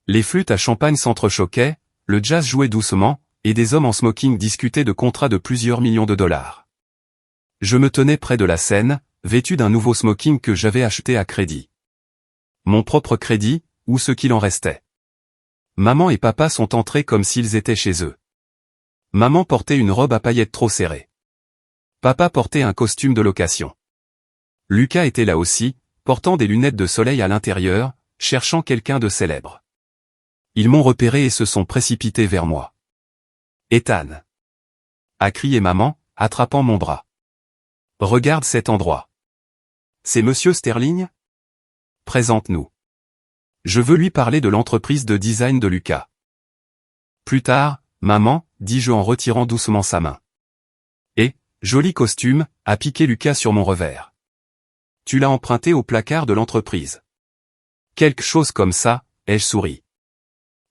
A: Les flûtes à champagne s'entrechoquaient, le jazz jouait doucement, et des hommes en smoking discutaient de contrats de plusieurs millions de dollars. Je me tenais près de la scène, vêtu d'un nouveau smoking que j'avais acheté à crédit. Mon propre crédit, ou ce qu'il en restait. Maman et papa sont entrés comme s'ils étaient chez eux. Maman portait une robe à paillettes trop serrée. Papa portait un costume de location. Lucas était là aussi, portant des lunettes de soleil à l'intérieur, cherchant quelqu'un de célèbre. Ils m'ont repéré et se sont précipités vers moi. Ethan, a crié maman, attrapant mon bras. Regarde cet endroit. C'est Monsieur Sterling? Présente-nous. Je veux lui parler de l'entreprise de design de Lucas. Plus tard, maman, dis-je en retirant doucement sa main. Et, joli costume, a piqué Lucas sur mon revers. Tu l'as emprunté au placard de l'entreprise. Quelque chose comme ça, ai-je souri.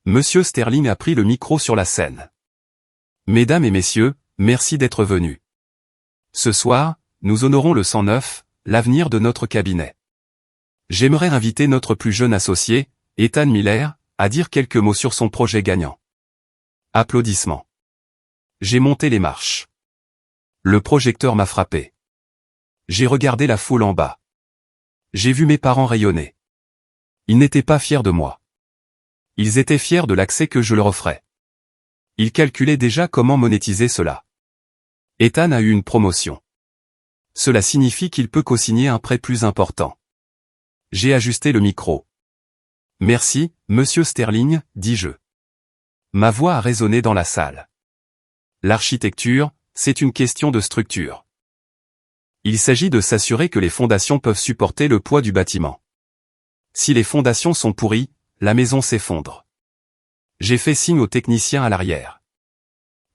A: Monsieur Sterling a pris le micro sur la scène. Mesdames et messieurs, merci d'être venus. Ce soir, nous honorons le 109, l'avenir de notre cabinet. J'aimerais inviter notre plus jeune associé, Ethan Miller, à dire quelques mots sur son projet gagnant. Applaudissements. J'ai monté les marches. Le projecteur m'a frappé. J'ai regardé la foule en bas. J'ai vu mes parents rayonner. Ils n'étaient pas fiers de moi. Ils étaient fiers de l'accès que je leur offrais. Ils calculaient déjà comment monétiser cela. Ethan a eu une promotion. Cela signifie qu'il peut co-signer un prêt plus important. J'ai ajusté le micro. Merci, Monsieur Sterling, dis-je. Ma voix a résonné dans la salle. L'architecture, c'est une question de structure. Il s'agit de s'assurer que les fondations peuvent supporter le poids du bâtiment. Si les fondations sont pourries, la maison s'effondre. J'ai fait signe aux techniciens à l'arrière.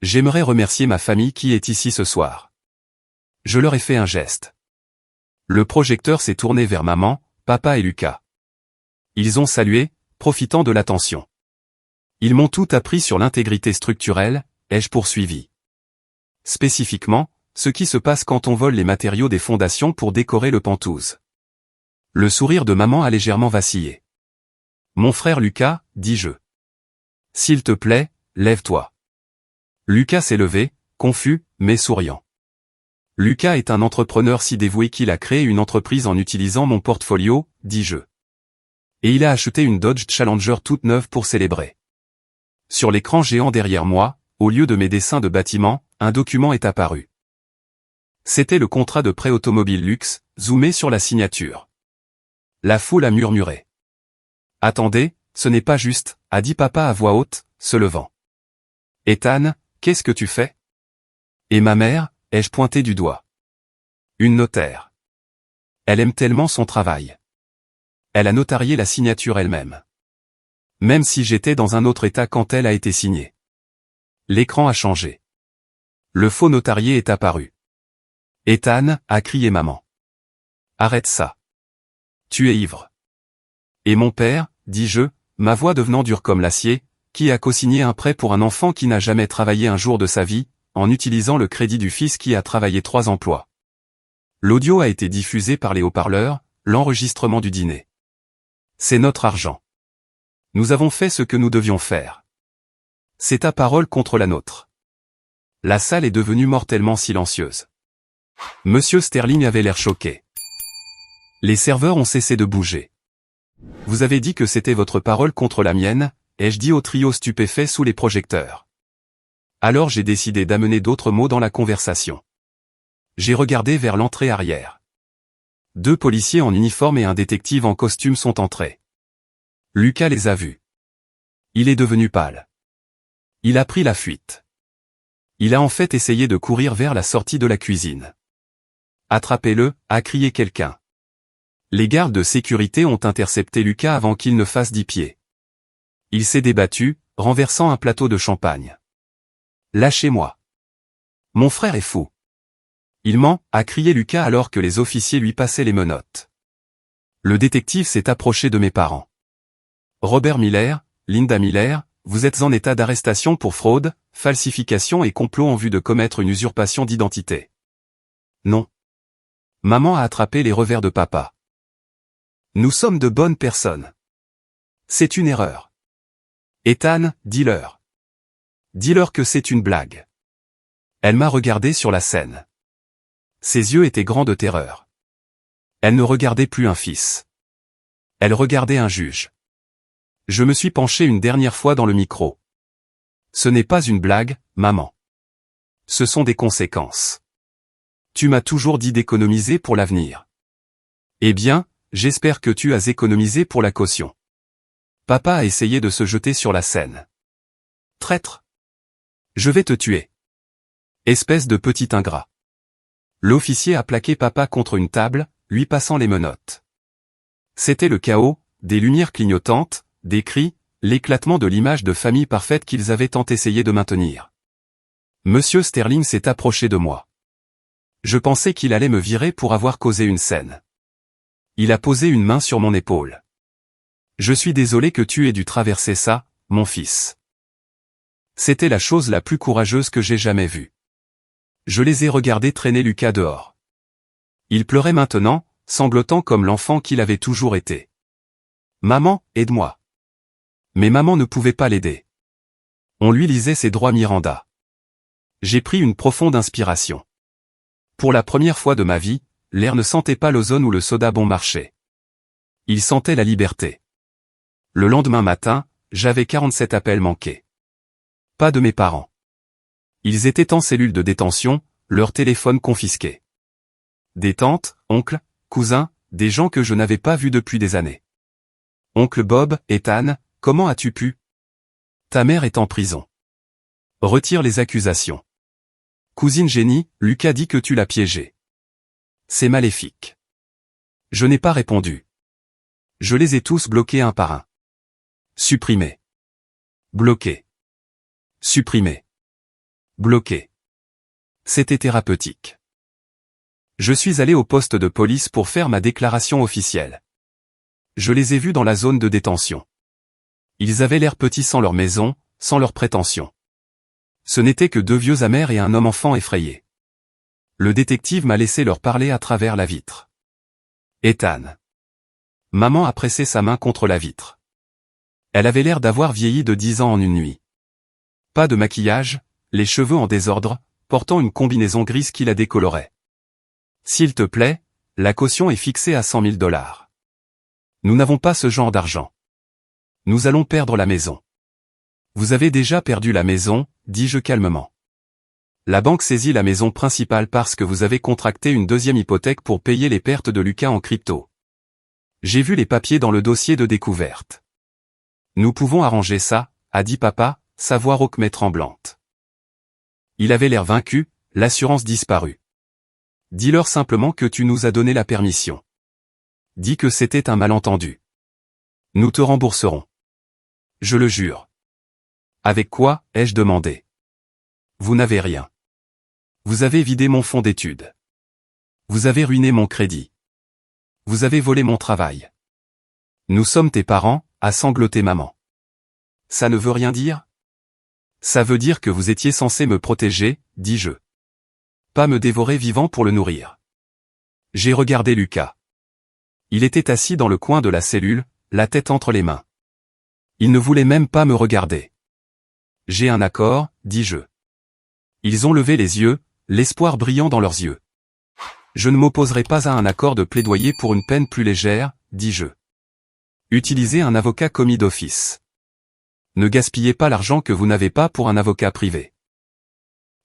A: J'aimerais remercier ma famille qui est ici ce soir. Je leur ai fait un geste. Le projecteur s'est tourné vers maman, papa et Lucas. Ils ont salué, profitant de l'attention. Ils m'ont tout appris sur l'intégrité structurelle, ai-je poursuivi. Spécifiquement, ce qui se passe quand on vole les matériaux des fondations pour décorer le penthouse. Le sourire de maman a légèrement vacillé. Mon frère Lucas, dis-je. S'il te plaît, lève-toi. Lucas s'est levé, confus, mais souriant. Lucas est un entrepreneur si dévoué qu'il a créé une entreprise en utilisant mon portfolio, dis-je. Et il a acheté une Dodge Challenger toute neuve pour célébrer. Sur l'écran géant derrière moi, au lieu de mes dessins de bâtiments, un document est apparu. C'était le contrat de prêt automobile luxe, zoomé sur la signature. La foule a murmuré. Attendez, ce n'est pas juste, a dit papa à voix haute, se levant. Ethan, qu'est-ce que tu fais? Et ma mère, ai-je pointé du doigt. Une notaire. Elle aime tellement son travail. Elle a notarié la signature elle-même. Même si j'étais dans un autre état quand elle a été signée. L'écran a changé. Le faux notarié est apparu. Ethan, a crié maman. Arrête ça. Tu es ivre. Et mon père, dis-je, ma voix devenant dure comme l'acier, qui a co-signé un prêt pour un enfant qui n'a jamais travaillé un jour de sa vie, en utilisant le crédit du fils qui a travaillé 3 emplois. L'audio a été diffusé par les haut-parleurs, l'enregistrement du dîner. C'est notre argent. Nous avons fait ce que nous devions faire. C'est ta parole contre la nôtre. La salle est devenue mortellement silencieuse. Monsieur Sterling avait l'air choqué. Les serveurs ont cessé de bouger. Vous avez dit que c'était votre parole contre la mienne, ai-je dit au trio stupéfait sous les projecteurs. Alors j'ai décidé d'amener d'autres mots dans la conversation. J'ai regardé vers l'entrée arrière. 2 policiers en uniforme et un détective en costume sont entrés. Lucas les a vus. Il est devenu pâle. Il a pris la fuite. Il a en fait essayé de courir vers la sortie de la cuisine. Attrapez-le, a crié quelqu'un. Les gardes de sécurité ont intercepté Lucas avant qu'il ne fasse 10 pieds. Il s'est débattu, renversant un plateau de champagne. Lâchez-moi. Mon frère est fou. Il ment, a crié Lucas alors que les officiers lui passaient les menottes. Le détective s'est approché de mes parents. Robert Miller, Linda Miller, vous êtes en état d'arrestation pour fraude, falsification et complot en vue de commettre une usurpation d'identité. Non. Maman a attrapé les revers de papa. Nous sommes de bonnes personnes. C'est une erreur. Ethan, dis-leur. Dis-leur que c'est une blague. Elle m'a regardé sur la scène. Ses yeux étaient grands de terreur. Elle ne regardait plus un fils. Elle regardait un juge. Je me suis penché une dernière fois dans le micro. Ce n'est pas une blague, maman. Ce sont des conséquences. Tu m'as toujours dit d'économiser pour l'avenir. Eh bien, j'espère que tu as économisé pour la caution. Papa a essayé de se jeter sur la scène. Traître. Je vais te tuer. Espèce de petit ingrat. L'officier a plaqué papa contre une table, lui passant les menottes. C'était le chaos, des lumières clignotantes, des cris, l'éclatement de l'image de famille parfaite qu'ils avaient tant essayé de maintenir. Monsieur Sterling s'est approché de moi. Je pensais qu'il allait me virer pour avoir causé une scène. Il a posé une main sur mon épaule. Je suis désolé que tu aies dû traverser ça, mon fils. C'était la chose la plus courageuse que j'ai jamais vue. Je les ai regardés traîner Lucas dehors. Il pleurait maintenant, sanglotant comme l'enfant qu'il avait toujours été. Maman, aide-moi. Mais maman ne pouvait pas l'aider. On lui lisait ses droits Miranda. J'ai pris une profonde inspiration. Pour la première fois de ma vie, l'air ne sentait pas l'ozone ou le soda bon marché. Il sentait la liberté. Le lendemain matin, j'avais 47 appels manqués. Pas de mes parents. Ils étaient en cellule de détention, leur téléphone confisqué. Des tantes, oncles, cousins, des gens que je n'avais pas vus depuis des années. Oncle Bob, Ethan, comment as-tu pu? Ta mère est en prison. Retire les accusations. Cousine Jenny, Lucas dit que tu l'as piégée. C'est maléfique. Je n'ai pas répondu. Je les ai tous bloqués un par un. Supprimés. Bloqués. Supprimés. Bloqués. C'était thérapeutique. Je suis allé au poste de police pour faire ma déclaration officielle. Je les ai vus dans la zone de détention. Ils avaient l'air petits sans leur maison, sans leurs prétentions. Ce n'étaient que 2 vieux amers et un homme-enfant effrayé. Le détective m'a laissé leur parler à travers la vitre. Ethan. Maman a pressé sa main contre la vitre. Elle avait l'air d'avoir vieilli de 10 ans en une nuit. Pas de maquillage, les cheveux en désordre, portant une combinaison grise qui la décolorait. S'il te plaît, la caution est fixée à $100 000. Nous n'avons pas ce genre d'argent. Nous allons perdre la maison. Vous avez déjà perdu la maison, dis-je calmement. La banque saisit la maison principale parce que vous avez contracté une 2e hypothèque pour payer les pertes de Lucas en crypto. J'ai vu les papiers dans le dossier de découverte. Nous pouvons arranger ça, a dit papa, sa voix rauque mais tremblante. Il avait l'air vaincu, l'assurance disparue. Dis-leur simplement que tu nous as donné la permission. Dis que c'était un malentendu. Nous te rembourserons. Je le jure. Avec quoi, ai-je demandé. Vous n'avez rien. Vous avez vidé mon fonds d'études. Vous avez ruiné mon crédit. Vous avez volé mon travail. Nous sommes tes parents, a sangloté maman. Ça ne veut rien dire? Ça veut dire que vous étiez censé me protéger, dis-je. Pas me dévorer vivant pour le nourrir. J'ai regardé Lucas. Il était assis dans le coin de la cellule, la tête entre les mains. Il ne voulait même pas me regarder. J'ai un accord, dis-je. Ils ont levé les yeux, l'espoir brillant dans leurs yeux. Je ne m'opposerai pas à un accord de plaidoyer pour une peine plus légère, dis-je. Utilisez un avocat commis d'office. Ne gaspillez pas l'argent que vous n'avez pas pour un avocat privé.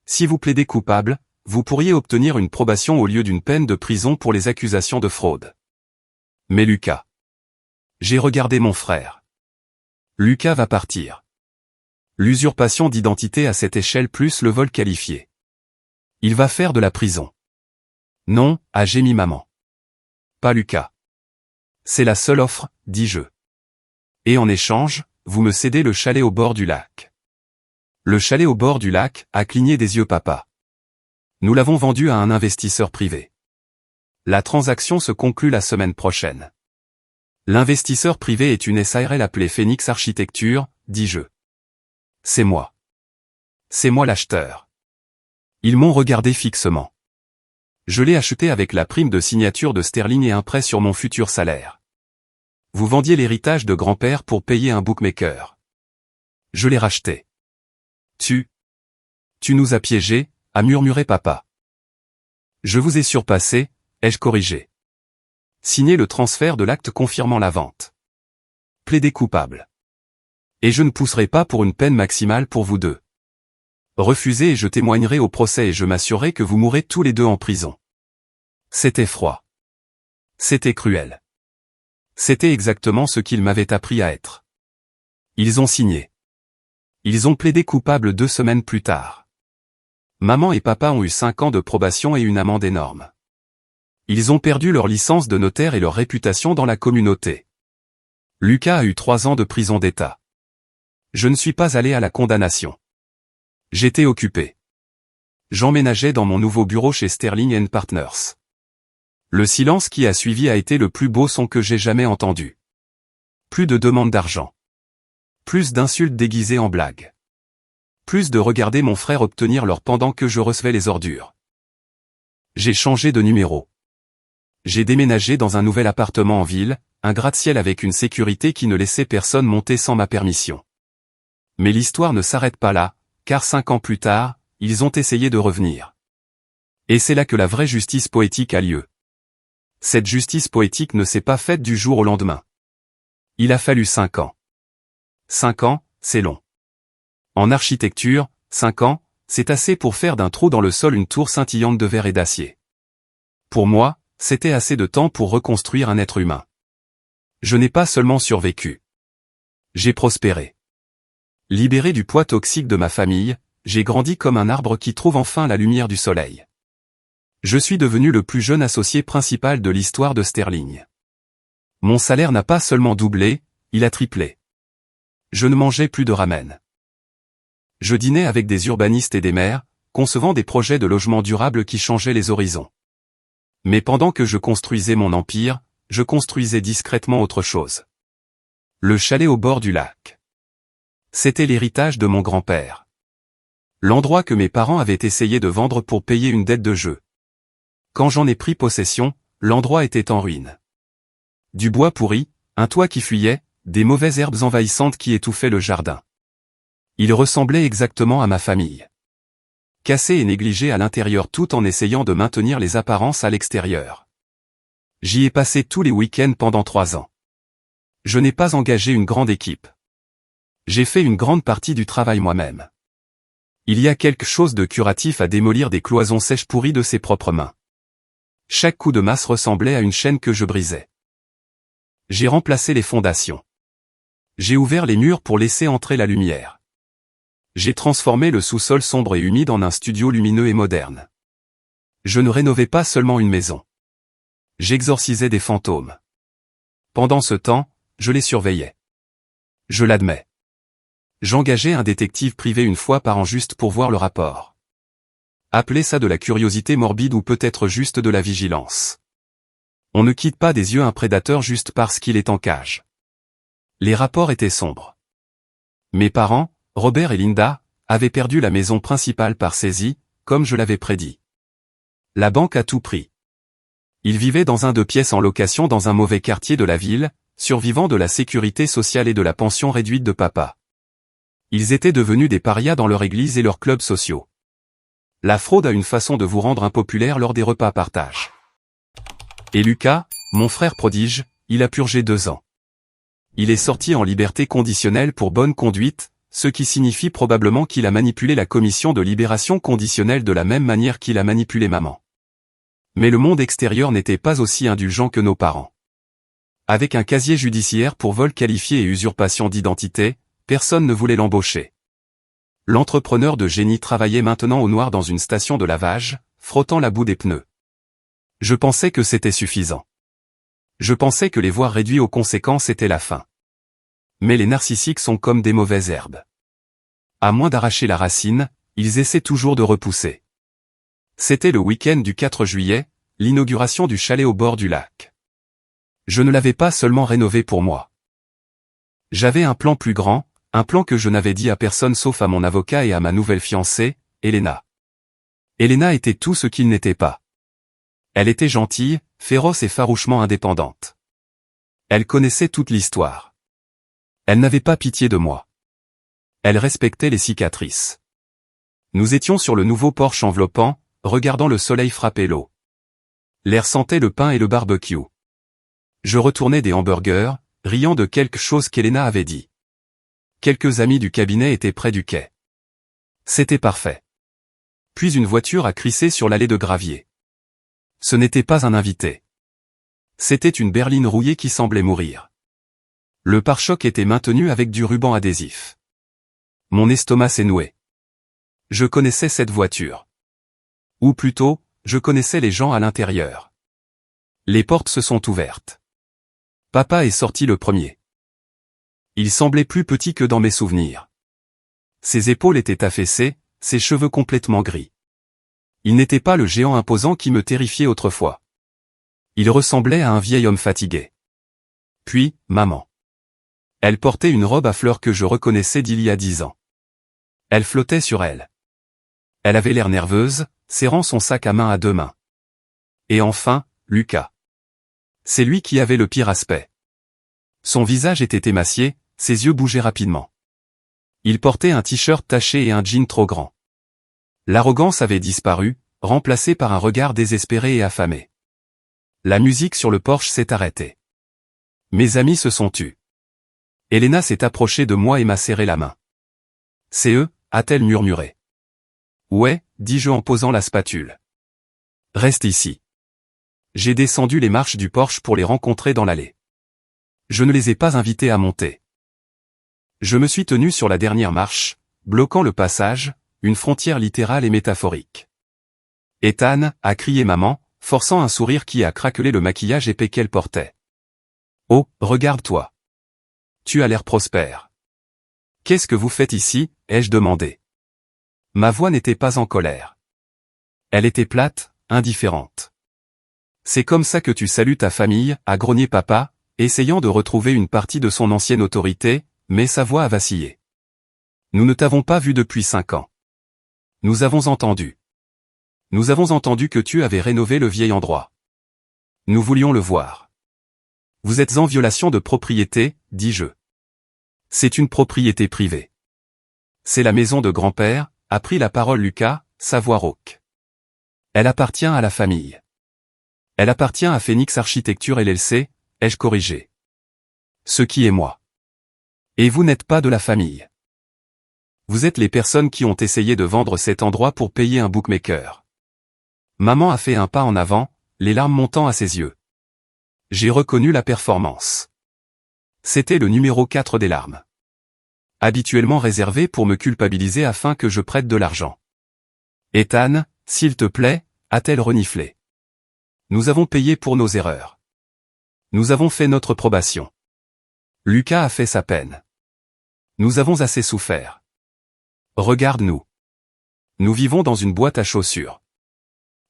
A: Si vous plaidez coupable, vous pourriez obtenir une probation au lieu d'une peine de prison pour les accusations de fraude. Mais Lucas. J'ai regardé mon frère. Lucas va partir. L'usurpation d'identité à cette échelle plus le vol qualifié. Il va faire de la prison. Non, a gémi maman. Pas Lucas. C'est la seule offre, dis-je. Et en échange, vous me cédez le chalet au bord du lac. Le chalet au bord du lac, a cligné des yeux papa. Nous l'avons vendu à un investisseur privé. La transaction se conclut la semaine prochaine. L'investisseur privé est une SARL appelée Phoenix Architecture, dis-je. C'est moi. C'est moi l'acheteur. Ils m'ont regardé fixement. Je l'ai acheté avec la prime de signature de Sterling et un prêt sur mon futur salaire. Vous vendiez l'héritage de grand-père pour payer un bookmaker. Je l'ai racheté. Tu nous as piégés, a murmuré papa. Je vous ai surpassé, ai-je corrigé. Signez le transfert de l'acte confirmant la vente. Plaidez coupable. Et je ne pousserai pas pour une peine maximale pour vous deux. Refusez et je témoignerai au procès et je m'assurerai que vous mourrez tous les deux en prison. C'était froid. C'était cruel. C'était exactement ce qu'ils m'avaient appris à être. Ils ont signé. Ils ont plaidé coupable 2 semaines plus tard. Maman et papa ont eu 5 ans de probation et une amende énorme. Ils ont perdu leur licence de notaire et leur réputation dans la communauté. Lucas a eu 3 ans de prison d'État. Je ne suis pas allé à la condamnation. J'étais occupé. J'emménageais dans mon nouveau bureau chez Sterling & Partners. Le silence qui a suivi a été le plus beau son que j'ai jamais entendu. Plus de demandes d'argent. Plus d'insultes déguisées en blagues. Plus de regarder mon frère obtenir l'or pendant que je recevais les ordures. J'ai changé de numéro. J'ai déménagé dans un nouvel appartement en ville, un gratte-ciel avec une sécurité qui ne laissait personne monter sans ma permission. Mais l'histoire ne s'arrête pas là, car 5 ans plus tard, ils ont essayé de revenir. Et c'est là que la vraie justice poétique a lieu. Cette justice poétique ne s'est pas faite du jour au lendemain. Il a fallu 5 ans. 5 ans, c'est long. En architecture, 5 ans, c'est assez pour faire d'un trou dans le sol une tour scintillante de verre et d'acier. Pour moi, c'était assez de temps pour reconstruire un être humain. Je n'ai pas seulement survécu. J'ai prospéré. Libéré du poids toxique de ma famille, j'ai grandi comme un arbre qui trouve enfin la lumière du soleil. Je suis devenu le plus jeune associé principal de l'histoire de Sterling. Mon salaire n'a pas seulement doublé, il a triplé. Je ne mangeais plus de ramen. Je dînais avec des urbanistes et des maires, concevant des projets de logement durable qui changeaient les horizons. Mais pendant que je construisais mon empire, je construisais discrètement autre chose. Le chalet au bord du lac. C'était l'héritage de mon grand-père. L'endroit que mes parents avaient essayé de vendre pour payer une dette de jeu. Quand j'en ai pris possession, l'endroit était en ruine. Du bois pourri, un toit qui fuyait, des mauvaises herbes envahissantes qui étouffaient le jardin. Il ressemblait exactement à ma famille. Cassé et négligé à l'intérieur tout en essayant de maintenir les apparences à l'extérieur. J'y ai passé tous les week-ends pendant 3 ans. Je n'ai pas engagé une grande équipe. J'ai fait une grande partie du travail moi-même. Il y a quelque chose de curatif à démolir des cloisons sèches pourries de ses propres mains. Chaque coup de masse ressemblait à une chaîne que je brisais. J'ai remplacé les fondations. J'ai ouvert les murs pour laisser entrer la lumière. J'ai transformé le sous-sol sombre et humide en un studio lumineux et moderne. Je ne rénovais pas seulement une maison. J'exorcisais des fantômes. Pendant ce temps, je les surveillais. Je l'admets. J'engageais un détective privé une fois par an juste pour voir le rapport. Appelez ça de la curiosité morbide ou peut-être juste de la vigilance. On ne quitte pas des yeux un prédateur juste parce qu'il est en cage. Les rapports étaient sombres. Mes parents, Robert et Linda, avaient perdu la maison principale par saisie, comme je l'avais prédit. La banque a tout pris. Ils vivaient dans un 2 pièces en location dans un mauvais quartier de la ville, survivant de la sécurité sociale et de la pension réduite de papa. Ils étaient devenus des parias dans leur église et leurs clubs sociaux. La fraude a une façon de vous rendre impopulaire lors des repas à partage. Et Lucas, mon frère prodige, il a purgé 2 ans. Il est sorti en liberté conditionnelle pour bonne conduite, ce qui signifie probablement qu'il a manipulé la commission de libération conditionnelle de la même manière qu'il a manipulé maman. Mais le monde extérieur n'était pas aussi indulgent que nos parents. Avec un casier judiciaire pour vol qualifié et usurpation d'identité, personne ne voulait l'embaucher. L'entrepreneur de génie travaillait maintenant au noir dans une station de lavage, frottant la boue des pneus. Je pensais que c'était suffisant. Je pensais que les voir réduits aux conséquences était la fin. Mais les narcissiques sont comme des mauvaises herbes. À moins d'arracher la racine, ils essaient toujours de repousser. C'était le week-end du 4 juillet, l'inauguration du chalet au bord du lac. Je ne l'avais pas seulement rénové pour moi. J'avais un plan plus grand, un plan que je n'avais dit à personne sauf à mon avocat et à ma nouvelle fiancée, Elena. Elena était tout ce qu'il n'était pas. Elle était gentille, féroce et farouchement indépendante. Elle connaissait toute l'histoire. Elle n'avait pas pitié de moi. Elle respectait les cicatrices. Nous étions sur le nouveau porche enveloppant, regardant le soleil frapper l'eau. L'air sentait le pain et le barbecue. Je retournais des hamburgers, riant de quelque chose qu'Elena avait dit. Quelques amis du cabinet étaient près du quai. C'était parfait. Puis une voiture a crissé sur l'allée de gravier. Ce n'était pas un invité. C'était une berline rouillée qui semblait mourir. Le pare-choc était maintenu avec du ruban adhésif. Mon estomac s'est noué. Je connaissais cette voiture. Ou plutôt, je connaissais les gens à l'intérieur. Les portes se sont ouvertes. Papa est sorti le premier. Il semblait plus petit que dans mes souvenirs. Ses épaules étaient affaissées, ses cheveux complètement gris. Il n'était pas le géant imposant qui me terrifiait autrefois. Il ressemblait à un vieil homme fatigué. Puis, maman. Elle portait une robe à fleurs que je reconnaissais d'il y a 10 ans. Elle flottait sur elle. Elle avait l'air nerveuse, serrant son sac à main à 2 mains. Et enfin, Lucas. C'est lui qui avait le pire aspect. Son visage était émacié, ses yeux bougeaient rapidement. Il portait un t-shirt taché et un jean trop grand. L'arrogance avait disparu, remplacée par un regard désespéré et affamé. La musique sur le porche s'est arrêtée. Mes amis se sont tus. Elena s'est approchée de moi et m'a serré la main. C'est eux, a-t-elle murmuré. Ouais, dis-je en posant la spatule. Reste ici. J'ai descendu les marches du porche pour les rencontrer dans l'allée. Je ne les ai pas invités à monter. Je me suis tenu sur la dernière marche, bloquant le passage, une frontière littérale et métaphorique. Ethan, a crié maman, forçant un sourire qui a craquelé le maquillage épais qu'elle portait. Oh, regarde-toi. Tu as l'air prospère. Qu'est-ce que vous faites ici, ai-je demandé. Ma voix n'était pas en colère. Elle était plate, indifférente. C'est comme ça que tu salues ta famille, a grogné papa, essayant de retrouver une partie de son ancienne autorité, mais sa voix a vacillé. Nous ne t'avons pas vu depuis 5 ans. Nous avons entendu. Nous avons entendu que tu avais rénové le vieil endroit. Nous voulions le voir. Vous êtes en violation de propriété, dis-je. C'est une propriété privée. C'est la maison de grand-père, a pris la parole Lucas, sa voix rauque. Elle appartient à la famille. Elle appartient à Phoenix Architecture LLC, ai-je corrigé. Ce qui est moi. Et vous n'êtes pas de la famille. Vous êtes les personnes qui ont essayé de vendre cet endroit pour payer un bookmaker. Maman a fait un pas en avant, les larmes montant à ses yeux. J'ai reconnu la performance. C'était le numéro 4 des larmes. Habituellement réservé pour me culpabiliser afin que je prête de l'argent. Ethan, s'il te plaît, a-t-elle reniflé. Nous avons payé pour nos erreurs. Nous avons fait notre probation. Lucas a fait sa peine. Nous avons assez souffert. Regarde-nous. Nous vivons dans une boîte à chaussures.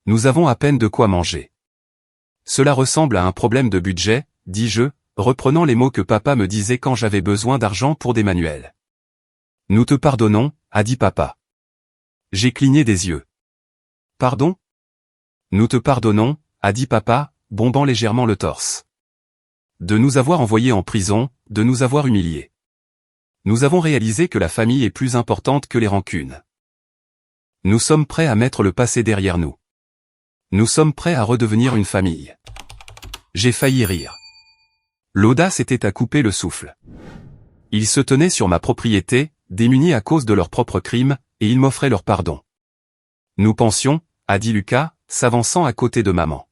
A: Nous avons à peine de quoi manger. Cela ressemble à un problème de budget, dis-je, reprenant les mots que papa me disait quand j'avais besoin d'argent pour des manuels. Nous te pardonnons, a dit papa. J'ai cligné des yeux. Pardon? Nous te pardonnons, a dit papa, bombant légèrement le torse. De nous avoir envoyés en prison, de nous avoir humiliés. Nous avons réalisé que la famille est plus importante que les rancunes. Nous sommes prêts à mettre le passé derrière nous. Nous sommes prêts à redevenir une famille. J'ai failli rire. L'audace était à couper le souffle. Ils se tenaient sur ma propriété, démunis à cause de leurs propres crimes, et ils m'offraient leur pardon. Nous pensions, a dit Lucas, s'avançant à côté de maman.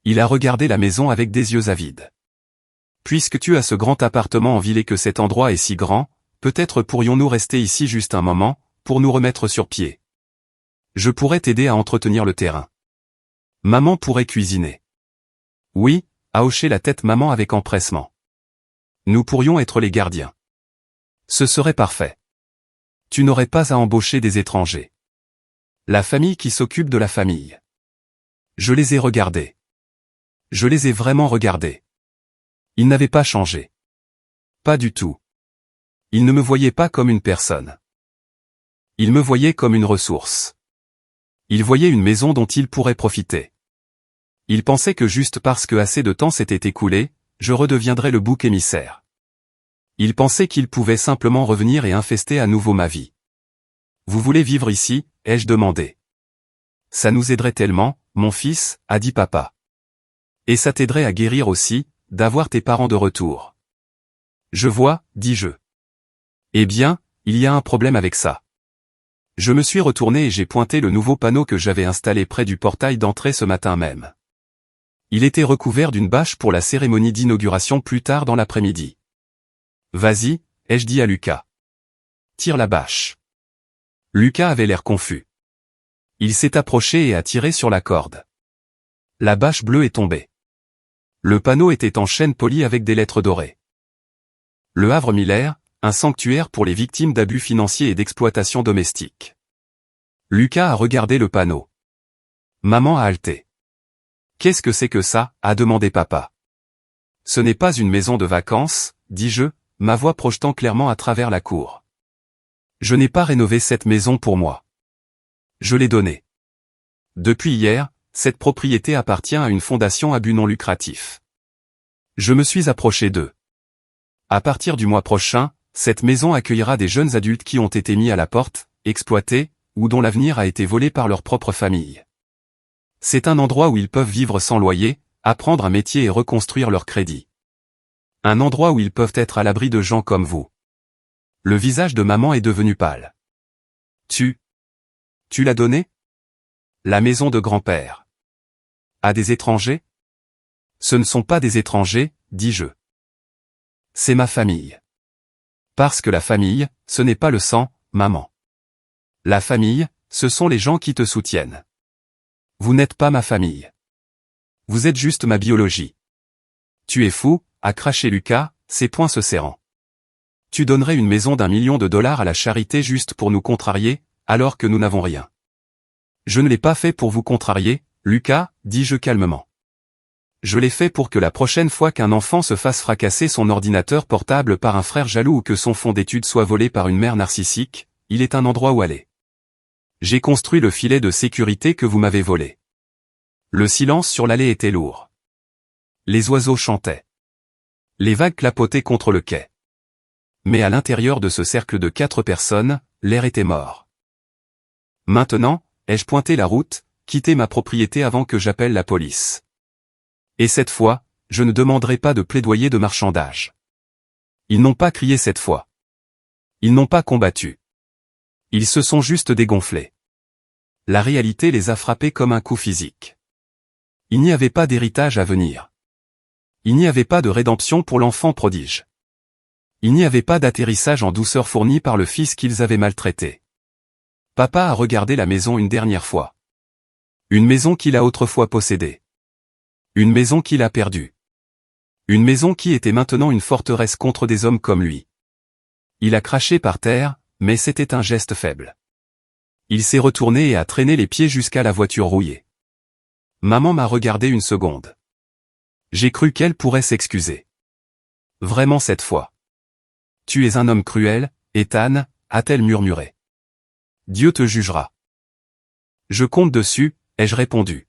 A: Il a regardé la maison avec des yeux avides. Puisque tu as ce grand appartement en ville et que cet endroit est si grand, peut-être pourrions-nous rester ici juste un moment, pour nous remettre sur pied. Je pourrais t'aider à entretenir le terrain. Maman pourrait cuisiner. Oui, a hoché la tête maman avec empressement. Nous pourrions être les gardiens. Ce serait parfait. Tu n'aurais pas à embaucher des étrangers. La famille qui s'occupe de la famille. Je les ai regardés. Je les ai vraiment regardés. Ils n'avaient pas changé. Pas du tout. Ils ne me voyaient pas comme une personne. Ils me voyaient comme une ressource. Ils voyaient une maison dont ils pourraient profiter. Ils pensaient que juste parce que assez de temps s'était écoulé, je redeviendrais le bouc émissaire. Ils pensaient qu'ils pouvaient simplement revenir et infester à nouveau ma vie. Vous voulez vivre ici, ai-je demandé. Ça nous aiderait tellement, mon fils, a dit papa. Et ça t'aiderait à guérir aussi, d'avoir tes parents de retour. Je vois, dis-je. Eh bien, il y a un problème avec ça. Je me suis retourné et j'ai pointé le nouveau panneau que j'avais installé près du portail d'entrée ce matin même. Il était recouvert d'une bâche pour la cérémonie d'inauguration plus tard dans l'après-midi. Vas-y, ai-je dit à Lucas. Tire la bâche. Lucas avait l'air confus. Il s'est approché et a tiré sur la corde. La bâche bleue est tombée. Le panneau était en chêne poli avec des lettres dorées. Le Havre Miller, un sanctuaire pour les victimes d'abus financiers et d'exploitation domestique. Lucas a regardé le panneau. Maman a halté. Qu'est-ce que c'est que ça, a demandé papa. Ce n'est pas une maison de vacances, dis-je, ma voix projetant clairement à travers la cour. Je n'ai pas rénové cette maison pour moi. Je l'ai donnée. Depuis hier, cette propriété appartient à une fondation à but non lucratif. Je me suis approché d'eux. À partir du mois prochain, cette maison accueillera des jeunes adultes qui ont été mis à la porte, exploités, ou dont l'avenir a été volé par leur propre famille. C'est un endroit où ils peuvent vivre sans loyer, apprendre un métier et reconstruire leur crédit. Un endroit où ils peuvent être à l'abri de gens comme vous. Le visage de maman est devenu pâle. Tu l'as donné? La maison de grand-père. À des étrangers? Ce ne sont pas des étrangers, dis-je. C'est ma famille. Parce que la famille, ce n'est pas le sang, maman. La famille, ce sont les gens qui te soutiennent. Vous n'êtes pas ma famille. Vous êtes juste ma biologie. Tu es fou, a craché Lucas, ses poings se serrant. Tu donnerais une maison d'1 million de dollars à la charité juste pour nous contrarier, alors que nous n'avons rien. Je ne l'ai pas fait pour vous contrarier, Lucas, dis-je calmement. Je l'ai fait pour que la prochaine fois qu'un enfant se fasse fracasser son ordinateur portable par un frère jaloux ou que son fonds d'études soit volé par une mère narcissique, il ait un endroit où aller. J'ai construit le filet de sécurité que vous m'avez volé. Le silence sur l'allée était lourd. Les oiseaux chantaient. Les vagues clapotaient contre le quai. Mais à l'intérieur de ce cercle de 4 personnes, l'air était mort. Maintenant, ai-je pointé la route, quitté ma propriété avant que j'appelle la police. Et cette fois, je ne demanderai pas de plaidoyer de marchandage. Ils n'ont pas crié cette fois. Ils n'ont pas combattu. Ils se sont juste dégonflés. La réalité les a frappés comme un coup physique. Il n'y avait pas d'héritage à venir. Il n'y avait pas de rédemption pour l'enfant prodige. Il n'y avait pas d'atterrissage en douceur fourni par le fils qu'ils avaient maltraité. Papa a regardé la maison une dernière fois. Une maison qu'il a autrefois possédée. Une maison qu'il a perdue. Une maison qui était maintenant une forteresse contre des hommes comme lui. Il a craché par terre, mais c'était un geste faible. Il s'est retourné et a traîné les pieds jusqu'à la voiture rouillée. Maman m'a regardé une seconde. J'ai cru qu'elle pourrait s'excuser. Vraiment cette fois. Tu es un homme cruel, Ethan, a-t-elle murmuré. Dieu te jugera. Je compte dessus, ai-je répondu.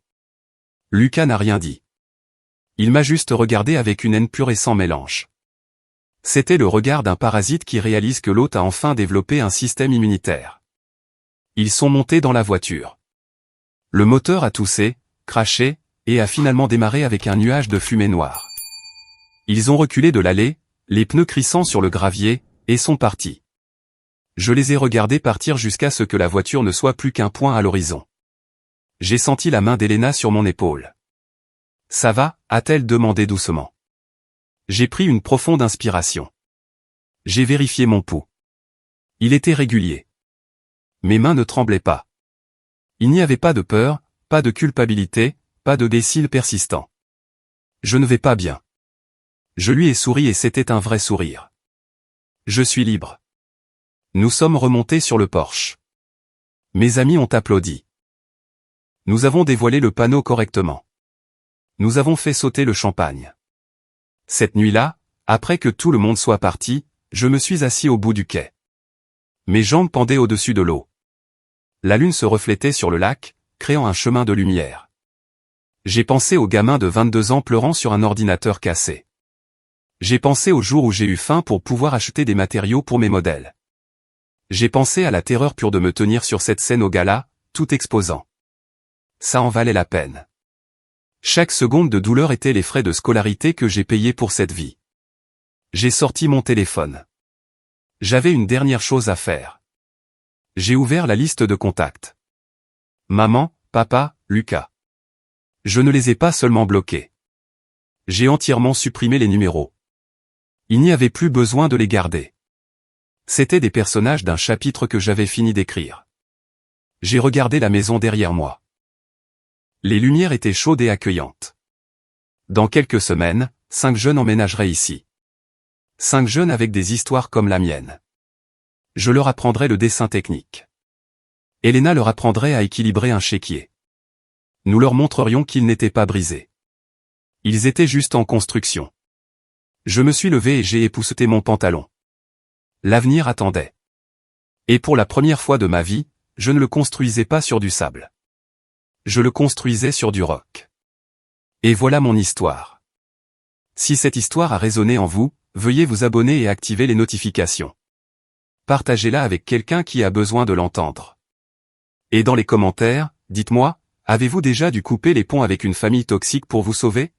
A: Lucas n'a rien dit. Il m'a juste regardé avec une haine pure et sans mélange. C'était le regard d'un parasite qui réalise que l'hôte a enfin développé un système immunitaire. Ils sont montés dans la voiture. Le moteur a toussé, craché, et a finalement démarré avec un nuage de fumée noire. Ils ont reculé de l'allée, les pneus crissant sur le gravier, et sont partis. Je les ai regardés partir jusqu'à ce que la voiture ne soit plus qu'un point à l'horizon. J'ai senti la main d'Elena sur mon épaule. « Ça va ?» a-t-elle demandé doucement. J'ai pris une profonde inspiration. J'ai vérifié mon pouls. Il était régulier. Mes mains ne tremblaient pas. Il n'y avait pas de peur, pas de culpabilité, pas de décil persistant. Je ne vais pas bien. Je lui ai souri et c'était un vrai sourire. Je suis libre. Nous sommes remontés sur le porche. Mes amis ont applaudi. Nous avons dévoilé le panneau correctement. Nous avons fait sauter le champagne. Cette nuit-là, après que tout le monde soit parti, je me suis assis au bout du quai. Mes jambes pendaient au-dessus de l'eau. La lune se reflétait sur le lac, créant un chemin de lumière. J'ai pensé au gamin de 22 ans pleurant sur un ordinateur cassé. J'ai pensé au jour où j'ai eu faim pour pouvoir acheter des matériaux pour mes modèles. J'ai pensé à la terreur pure de me tenir sur cette scène au gala, tout exposant. Ça en valait la peine. Chaque seconde de douleur était les frais de scolarité que j'ai payés pour cette vie. J'ai sorti mon téléphone. J'avais une dernière chose à faire. J'ai ouvert la liste de contacts. Maman, papa, Lucas. Je ne les ai pas seulement bloqués. J'ai entièrement supprimé les numéros. Il n'y avait plus besoin de les garder. C'étaient des personnages d'un chapitre que j'avais fini d'écrire. J'ai regardé la maison derrière moi. Les lumières étaient chaudes et accueillantes. Dans quelques semaines, 5 jeunes emménageraient ici. 5 jeunes avec des histoires comme la mienne. Je leur apprendrai le dessin technique. Elena leur apprendrait à équilibrer un chéquier. Nous leur montrerions qu'ils n'étaient pas brisés. Ils étaient juste en construction. Je me suis levé et j'ai épousseté mon pantalon. L'avenir attendait. Et pour la première fois de ma vie, je ne le construisais pas sur du sable. Je le construisais sur du roc. Et voilà mon histoire. Si cette histoire a résonné en vous, veuillez vous abonner et activer les notifications. Partagez-la avec quelqu'un qui a besoin de l'entendre. Et dans les commentaires, dites-moi, avez-vous déjà dû couper les ponts avec une famille toxique pour vous sauver ?